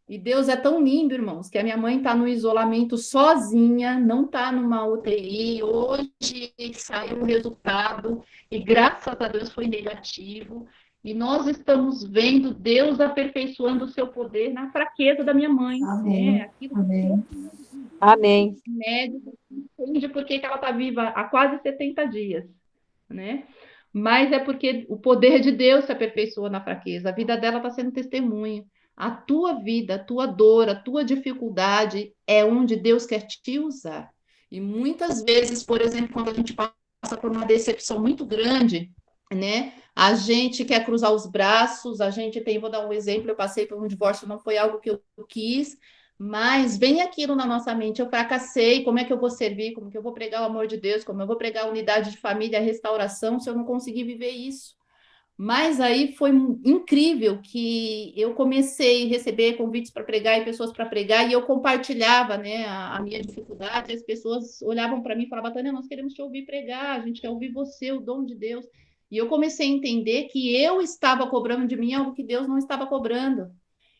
[SPEAKER 3] E Deus é tão lindo, irmãos, que a minha mãe está no isolamento sozinha, não está numa UTI, hoje saiu o resultado, e graças a Deus foi negativo, e nós estamos vendo Deus aperfeiçoando o seu poder na fraqueza da minha mãe.
[SPEAKER 2] Amém.
[SPEAKER 3] Né? Aquilo
[SPEAKER 2] Amém.
[SPEAKER 7] Amém.
[SPEAKER 3] médico entende por que ela está viva há quase 70 dias, né? Mas é porque o poder de Deus se aperfeiçoa na fraqueza. A vida dela está sendo testemunha. A tua vida, a tua dor, a tua dificuldade é onde Deus quer te usar. E muitas vezes, por exemplo, quando a gente passa por uma decepção muito grande, né? A gente quer cruzar os braços, a gente tem, vou dar um exemplo, eu passei por um divórcio, não foi algo que eu quis, mas vem aquilo na nossa mente, eu fracassei, como é que eu vou servir, como que eu vou pregar o amor de Deus, como eu vou pregar a unidade de família, a restauração, se eu não conseguir viver isso? Mas aí foi incrível que eu comecei a receber convites para pregar e pessoas para pregar, e eu compartilhava, né, a minha dificuldade, as pessoas olhavam para mim e falavam, Tânia, nós queremos te ouvir pregar, a gente quer ouvir você, o dom de Deus. E eu comecei a entender que eu estava cobrando de mim algo que Deus não estava cobrando.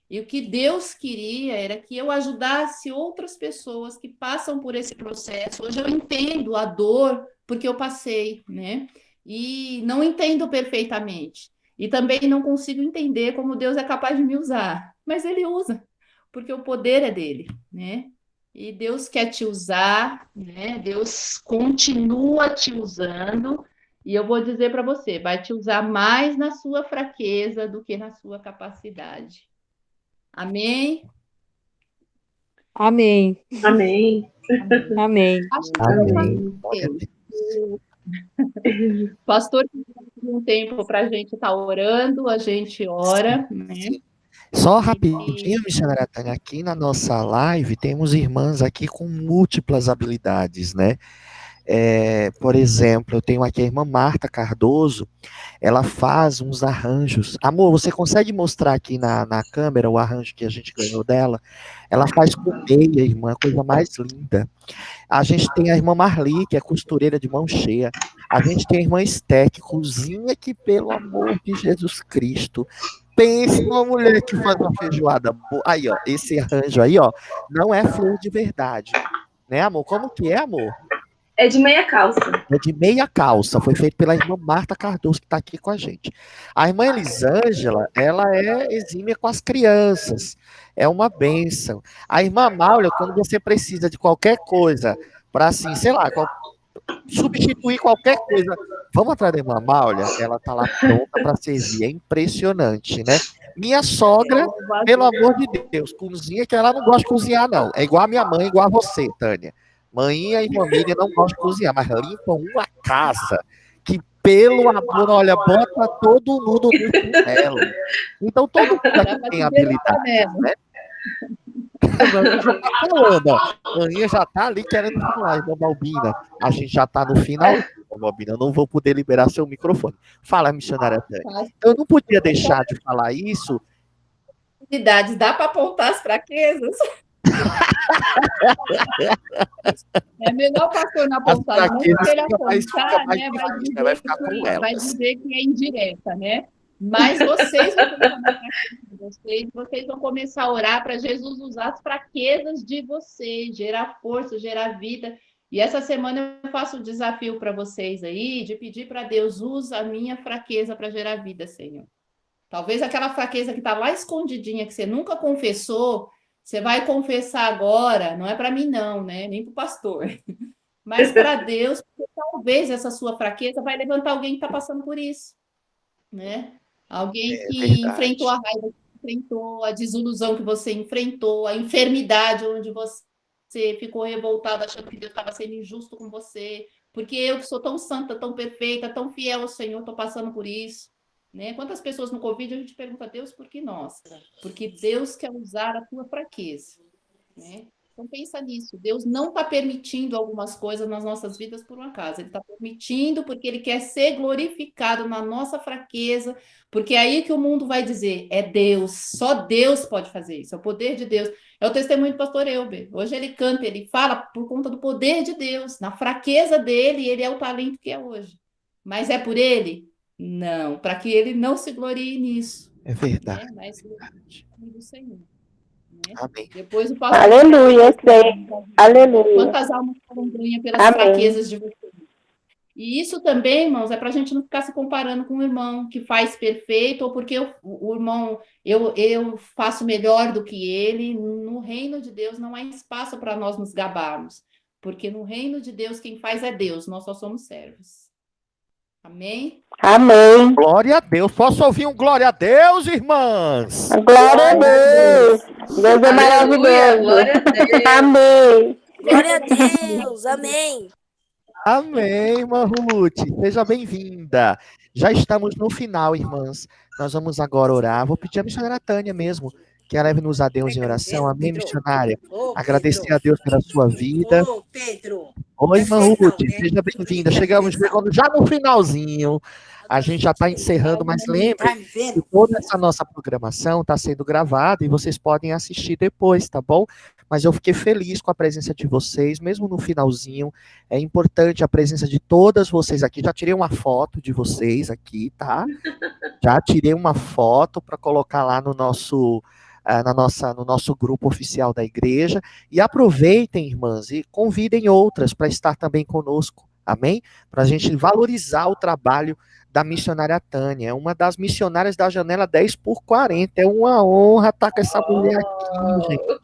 [SPEAKER 3] E o que Deus queria era que eu ajudasse outras pessoas que passam por esse processo. Hoje eu entendo a dor porque eu passei, né? E não entendo perfeitamente. E também não consigo entender como Deus é capaz de me usar. Mas Ele usa, porque o poder é dele, né? E Deus quer te usar, né? Deus continua te usando. E eu vou dizer para você, vai te usar mais na sua fraqueza do que na sua capacidade. Amém?
[SPEAKER 7] Amém.
[SPEAKER 4] Amém.
[SPEAKER 7] Amém.
[SPEAKER 3] Acho que
[SPEAKER 1] Amém.
[SPEAKER 3] o pastor tem um tempo para a gente estar orando, a gente ora, né?
[SPEAKER 1] Só rapidinho, missionária Tânia, aqui na nossa live temos irmãs aqui com múltiplas habilidades, né? Por exemplo, eu tenho aqui a irmã Marta Cardoso, ela faz uns arranjos. Amor, você consegue mostrar aqui na câmera o arranjo que a gente ganhou dela? Ela faz com meia, irmã, coisa mais linda. A gente tem a irmã Marli, que é costureira de mão cheia. A gente tem a irmã Esté, que cozinha, que, pelo amor de Jesus Cristo, pense numa mulher que faz uma feijoada boa. Aí, ó, esse arranjo aí, ó, não é flor de verdade. Né, amor? Como que é, amor?
[SPEAKER 4] É de meia calça.
[SPEAKER 1] É de meia calça. Foi feito pela irmã Marta Cardoso, que está aqui com a gente. A irmã Elisângela, ela é exímia com as crianças. É uma bênção. A irmã Máulia, quando você precisa de qualquer coisa, para assim, sei lá, substituir qualquer coisa, vamos atrás da irmã Máulia? Ela está lá pronta para servir. É impressionante, né? Minha sogra, pelo amor de Deus, cozinha que ela não gosta de cozinhar, não. É igual a minha mãe, igual a você, Tânia. Mãinha e família não gostam de cozinhar, mas limpam uma casa que, pelo amor, olha, bota todo mundo no chinelo. Então, todo mundo aqui tem habilidade, né? Já tá falando, ó. Mãinha já tá ali querendo falar, irmã Balbina. A gente já tá no final. Balbina, eu não vou poder liberar seu microfone. Fala, missionária Tânia. Eu não podia deixar de falar isso.
[SPEAKER 3] Dá para apontar as fraquezas? É melhor o pastor não apontar, não, porque ele apontar, né, vai dizer que é indireta, né? Mas vocês vão começar a orar para Jesus usar as fraquezas de vocês, gerar força, gerar vida. E essa semana eu faço um desafio para vocês aí, de pedir para Deus, usa a minha fraqueza para gerar vida, Senhor. Talvez aquela fraqueza que está lá escondidinha, que você nunca confessou, você vai confessar agora, não é para mim não, né? Nem para o pastor, mas para Deus, porque talvez essa sua fraqueza vai levantar alguém que está passando por isso, né? Alguém que enfrentou a raiva, que enfrentou a desilusão que você enfrentou, a enfermidade onde você ficou revoltado achando que Deus estava sendo injusto com você, porque eu que sou tão santa, tão perfeita, tão fiel ao Senhor, estou passando por isso. Né? Quantas pessoas no Covid a gente pergunta a Deus por que nós? Porque Deus quer usar a tua fraqueza. Né? Então pensa nisso. Deus não está permitindo algumas coisas nas nossas vidas por um acaso. Ele está permitindo porque Ele quer ser glorificado na nossa fraqueza, porque é aí que o mundo vai dizer, é Deus, só Deus pode fazer isso, é o poder de Deus. É o testemunho do pastor Elber. Hoje ele canta, ele fala por conta do poder de Deus, na fraqueza dele, ele é o talento que é hoje. Mas é por ele? Não, para que ele não se glorie nisso.
[SPEAKER 1] É verdade.
[SPEAKER 3] Né? Mas do Senhor. Né?
[SPEAKER 1] Amém.
[SPEAKER 3] Depois o pastor.
[SPEAKER 5] Aleluia, sei. Aleluia.
[SPEAKER 3] Quantas almas foram ganhas pelas fraquezas de vocês? E isso também, irmãos, é para a gente não ficar se comparando com o irmão que faz perfeito, ou porque o irmão, eu faço melhor do que ele. No reino de Deus não há espaço para nós nos gabarmos, porque no reino de Deus quem faz é Deus, nós só somos servos. Amém?
[SPEAKER 5] Amém.
[SPEAKER 1] Glória a Deus. Posso ouvir um glória a Deus, irmãs?
[SPEAKER 5] Glória a Deus. Deus é maravilhoso.
[SPEAKER 4] Glória a Deus.
[SPEAKER 5] Amém.
[SPEAKER 8] Glória a Deus. Amém.
[SPEAKER 1] Amém, irmã Ruth. Seja bem-vinda. Já estamos no final, irmãs. Nós vamos agora orar. Vou pedir a missionária Tânia mesmo que leve-nos a Deus em oração. Amém, missionária? Agradecer a Deus pela sua vida.
[SPEAKER 8] Ô, Pedro.
[SPEAKER 1] Oi, irmã
[SPEAKER 8] Não,
[SPEAKER 1] Ruth,
[SPEAKER 8] né?
[SPEAKER 1] seja bem-vinda. Chegamos chegando já no finalzinho. A gente já está encerrando, mas lembre
[SPEAKER 8] Tá me
[SPEAKER 1] que
[SPEAKER 8] vendo?
[SPEAKER 1] toda essa nossa programação está sendo gravada e vocês podem assistir depois, tá bom? Mas eu fiquei feliz com a presença de vocês, mesmo no finalzinho. É importante a presença de todas vocês aqui. Já tirei uma foto de vocês aqui, tá? Já tirei uma foto para colocar lá no nosso, no nosso grupo oficial da igreja. E aproveitem, irmãs, e convidem outras para estar também conosco. Amém? Para a gente valorizar o trabalho da missionária Tânia. É uma das missionárias da janela 10x40. É uma honra estar com essa mulher aqui, gente.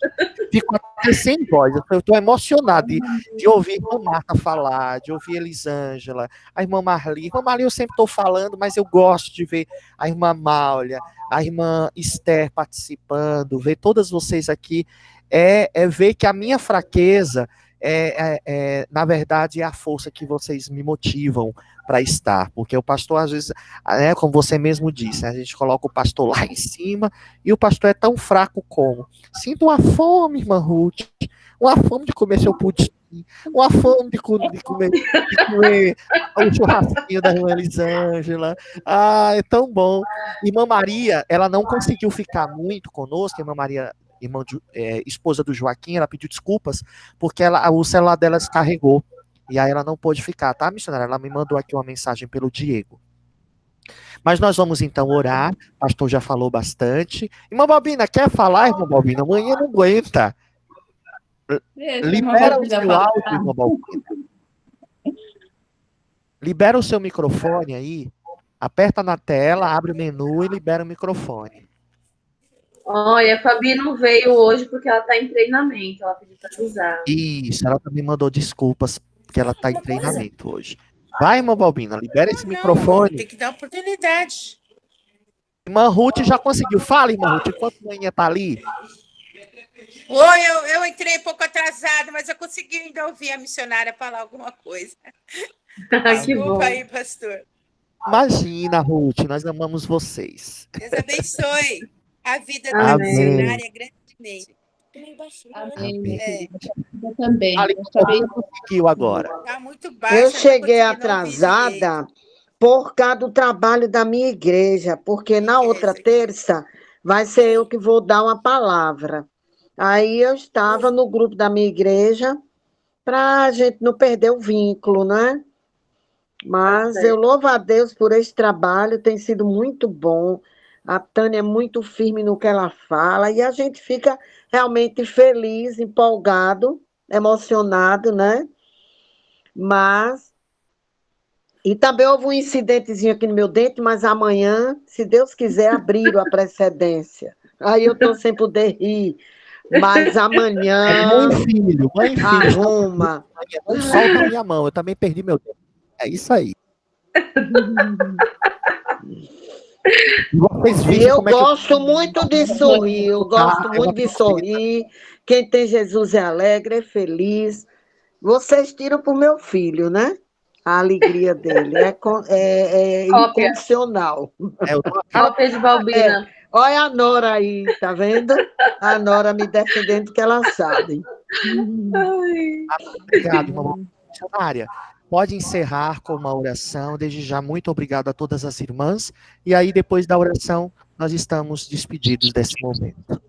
[SPEAKER 1] Fico até sem voz. Eu estou emocionado de ouvir a irmã Marta falar, de ouvir a Elisângela, a irmã Marli. A irmã Marli eu sempre estou falando, mas eu gosto de ver a irmã Máulia, a irmã Esther participando, ver todas vocês aqui, é ver que a minha fraqueza na verdade, é a força que vocês me motivam para estar, porque o pastor, às vezes, como você mesmo disse, a gente coloca o pastor lá em cima, e o pastor é tão fraco como. Sinto uma fome, irmã Ruth, uma fome de comer seu pudim, uma fome de comer o churrasquinho da irmã Elisângela. Ah, é tão bom. Irmã Maria, ela não conseguiu ficar muito conosco, irmã Maria, esposa do Joaquim, ela pediu desculpas, porque o celular dela descarregou, e aí ela não pôde ficar, tá, missionária? Ela me mandou aqui uma mensagem pelo Diego. Mas nós vamos então orar, o pastor já falou bastante. Irmã Balbina, quer falar, irmã Balbina? Amanhã não aguenta. Libera o seu áudio, irmã Balbina. Libera o seu microfone aí, aperta na tela, abre o menu e libera o microfone.
[SPEAKER 4] Olha, a Fabi não veio hoje porque ela está em treinamento. Ela pediu para avisar.
[SPEAKER 1] Isso, ela também mandou desculpas porque ela está em treinamento hoje. Vai, irmã Balbina, libera esse microfone.
[SPEAKER 8] Tem que dar oportunidade.
[SPEAKER 1] Irmã Ruth já conseguiu. Fala, irmã Ruth, enquanto a manhã está ali.
[SPEAKER 9] Oi, eu entrei um pouco atrasada, mas eu consegui ainda ouvir a missionária falar alguma coisa.
[SPEAKER 4] Que bom.
[SPEAKER 9] Desculpa aí, pastor.
[SPEAKER 1] Imagina, Ruth, nós amamos vocês.
[SPEAKER 9] Deus abençoe a vida da
[SPEAKER 4] Amém.
[SPEAKER 9] missionária grandemente.
[SPEAKER 3] Amém. Eu também.
[SPEAKER 1] Ali,
[SPEAKER 3] Eu também
[SPEAKER 1] conseguiu agora.
[SPEAKER 9] Tá muito baixa.
[SPEAKER 10] Eu
[SPEAKER 9] não
[SPEAKER 10] cheguei
[SPEAKER 9] tô conseguindo ouvir direito.
[SPEAKER 10] atrasada por causa do trabalho da minha igreja, porque na outra terça vai ser eu que vou dar uma palavra. Aí eu estava no grupo da minha igreja para a gente não perder o vínculo, né? Mas eu louvo a Deus por esse trabalho, tem sido muito bom. A Tânia é muito firme no que ela fala e a gente fica realmente feliz, empolgado, emocionado, né? Mas... E também houve um incidentezinho aqui no meu dente, mas amanhã, se Deus quiser, abriram a precedência. Aí eu estou sem poder rir. Mas amanhã...
[SPEAKER 1] Mãe e filho.
[SPEAKER 10] Arruma.
[SPEAKER 1] Não solta a minha mão, eu também perdi meu dente. É isso aí.
[SPEAKER 10] Eu gosto muito de sorrir, eu gosto muito de sorrir. Quem tem Jesus é alegre, é feliz. Vocês tiram para o meu filho, né? A alegria dele é incondicional.
[SPEAKER 4] Cópia de Balbina.
[SPEAKER 10] Olha a Nora aí, tá vendo? A Nora me defendendo que ela sabe.
[SPEAKER 1] Obrigado, mamãe. Missionária, pode encerrar com uma oração. Desde já, muito obrigado a todas as irmãs. E aí, depois da oração, nós estamos despedidos desse momento.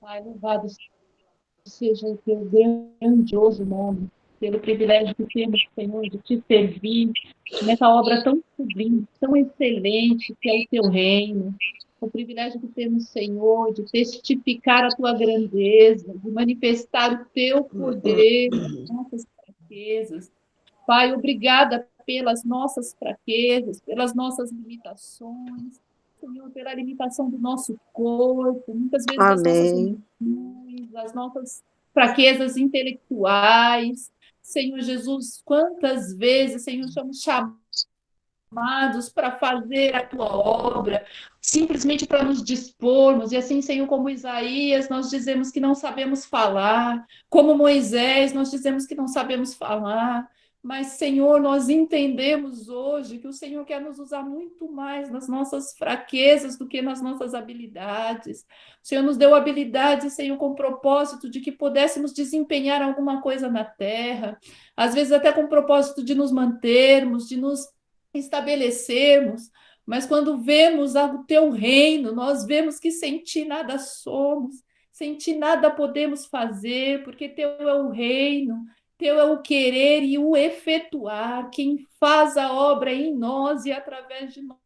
[SPEAKER 3] Pai, louvado seja o teu grandioso nome, pelo privilégio que temos, Senhor, de te servir nessa obra tão sublime, tão excelente que é o teu reino. O privilégio que temos, Senhor, de testificar a tua grandeza, de manifestar o teu poder nas nossas fraquezas. Pai, obrigada pelas nossas fraquezas, pelas nossas limitações, Senhor, pela limitação do nosso corpo, muitas vezes das nossas emoções, das nossas fraquezas intelectuais. Senhor Jesus, quantas vezes, Senhor, somos chamados para fazer a tua obra, simplesmente para nos dispormos, e assim, Senhor, como Isaías, nós dizemos que não sabemos falar, como Moisés, nós dizemos que não sabemos falar, Mas, Senhor, nós entendemos hoje que o Senhor quer nos usar muito mais nas nossas fraquezas do que nas nossas habilidades. O Senhor nos deu habilidades, Senhor, com o propósito de que pudéssemos desempenhar alguma coisa na terra, às vezes até com o propósito de nos mantermos, de nos estabelecermos. Mas quando vemos o teu reino, nós vemos que sem ti nada somos, sem ti nada podemos fazer, porque teu é o reino. Teu é o querer e o efetuar, quem faz a obra em nós e através de nós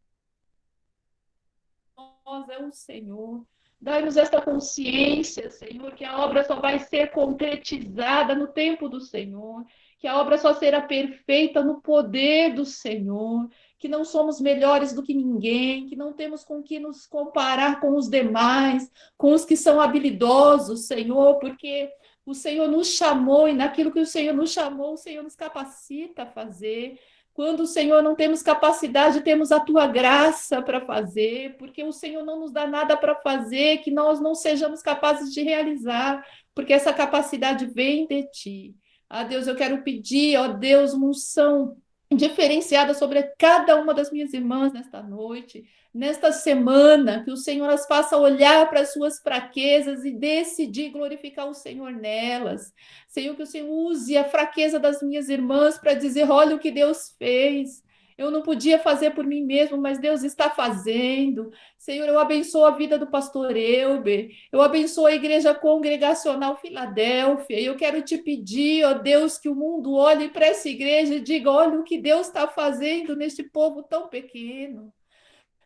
[SPEAKER 3] é o Senhor. Dai-nos esta consciência, Senhor, que a obra só vai ser concretizada no tempo do Senhor, que a obra só será perfeita no poder do Senhor, que não somos melhores do que ninguém, que não temos com que nos comparar com os demais, com os que são habilidosos, Senhor, porque o Senhor nos chamou e naquilo que o Senhor nos chamou, o Senhor nos capacita a fazer. Quando o Senhor não temos capacidade, temos a tua graça para fazer, porque o Senhor não nos dá nada para fazer que nós não sejamos capazes de realizar, porque essa capacidade vem de ti. Ah, Deus, eu quero pedir, ó Deus, uma unção diferenciada sobre cada uma das minhas irmãs nesta noite, nesta semana, que o Senhor as faça olhar para as suas fraquezas e decidir glorificar o Senhor nelas. Senhor, que o Senhor use a fraqueza das minhas irmãs para dizer, olha o que Deus fez. Eu não podia fazer por mim mesmo, mas Deus está fazendo. Senhor, eu abençoo a vida do pastor Elber, eu abençoo a Igreja Congregacional Filadélfia, e eu quero te pedir, ó Deus, que o mundo olhe para essa igreja e diga, olha o que Deus está fazendo neste povo tão pequeno.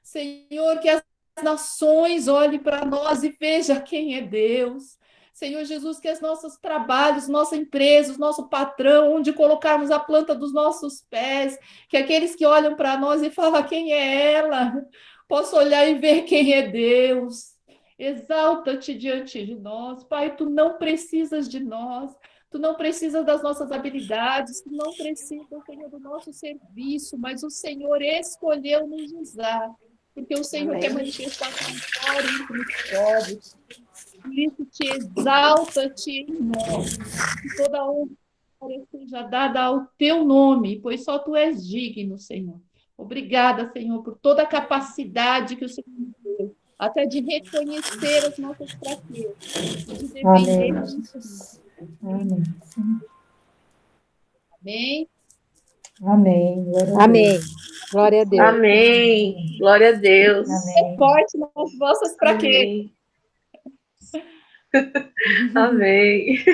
[SPEAKER 3] Senhor, que as nações olhem para nós e vejam quem é Deus. Senhor Jesus, que os nossos trabalhos, nossa empresa, o nosso patrão, onde colocarmos a planta dos nossos pés, que aqueles que olham para nós e falam quem é ela, possam olhar e ver quem é Deus. Exalta-te diante de nós. Pai, tu não precisas de nós, tu não precisas das nossas habilidades, tu não precisas, Senhor, do nosso serviço, mas o Senhor escolheu nos usar, porque o Senhor quer manifestar a sua glória entre os povos. Por isso te exalta-te em nós, que toda a honra seja dada ao teu nome, pois só tu és digno, Senhor. Obrigada, Senhor, por toda a capacidade que o Senhor nos deu, até de reconhecer as nossas fraquezas, de depender disso.
[SPEAKER 2] Amém.
[SPEAKER 3] Amém?
[SPEAKER 2] Amém.
[SPEAKER 7] Amém. Glória a Deus.
[SPEAKER 4] Amém. Glória a Deus.
[SPEAKER 3] É forte nas vossas fraquezas.
[SPEAKER 4] Amém. Amém.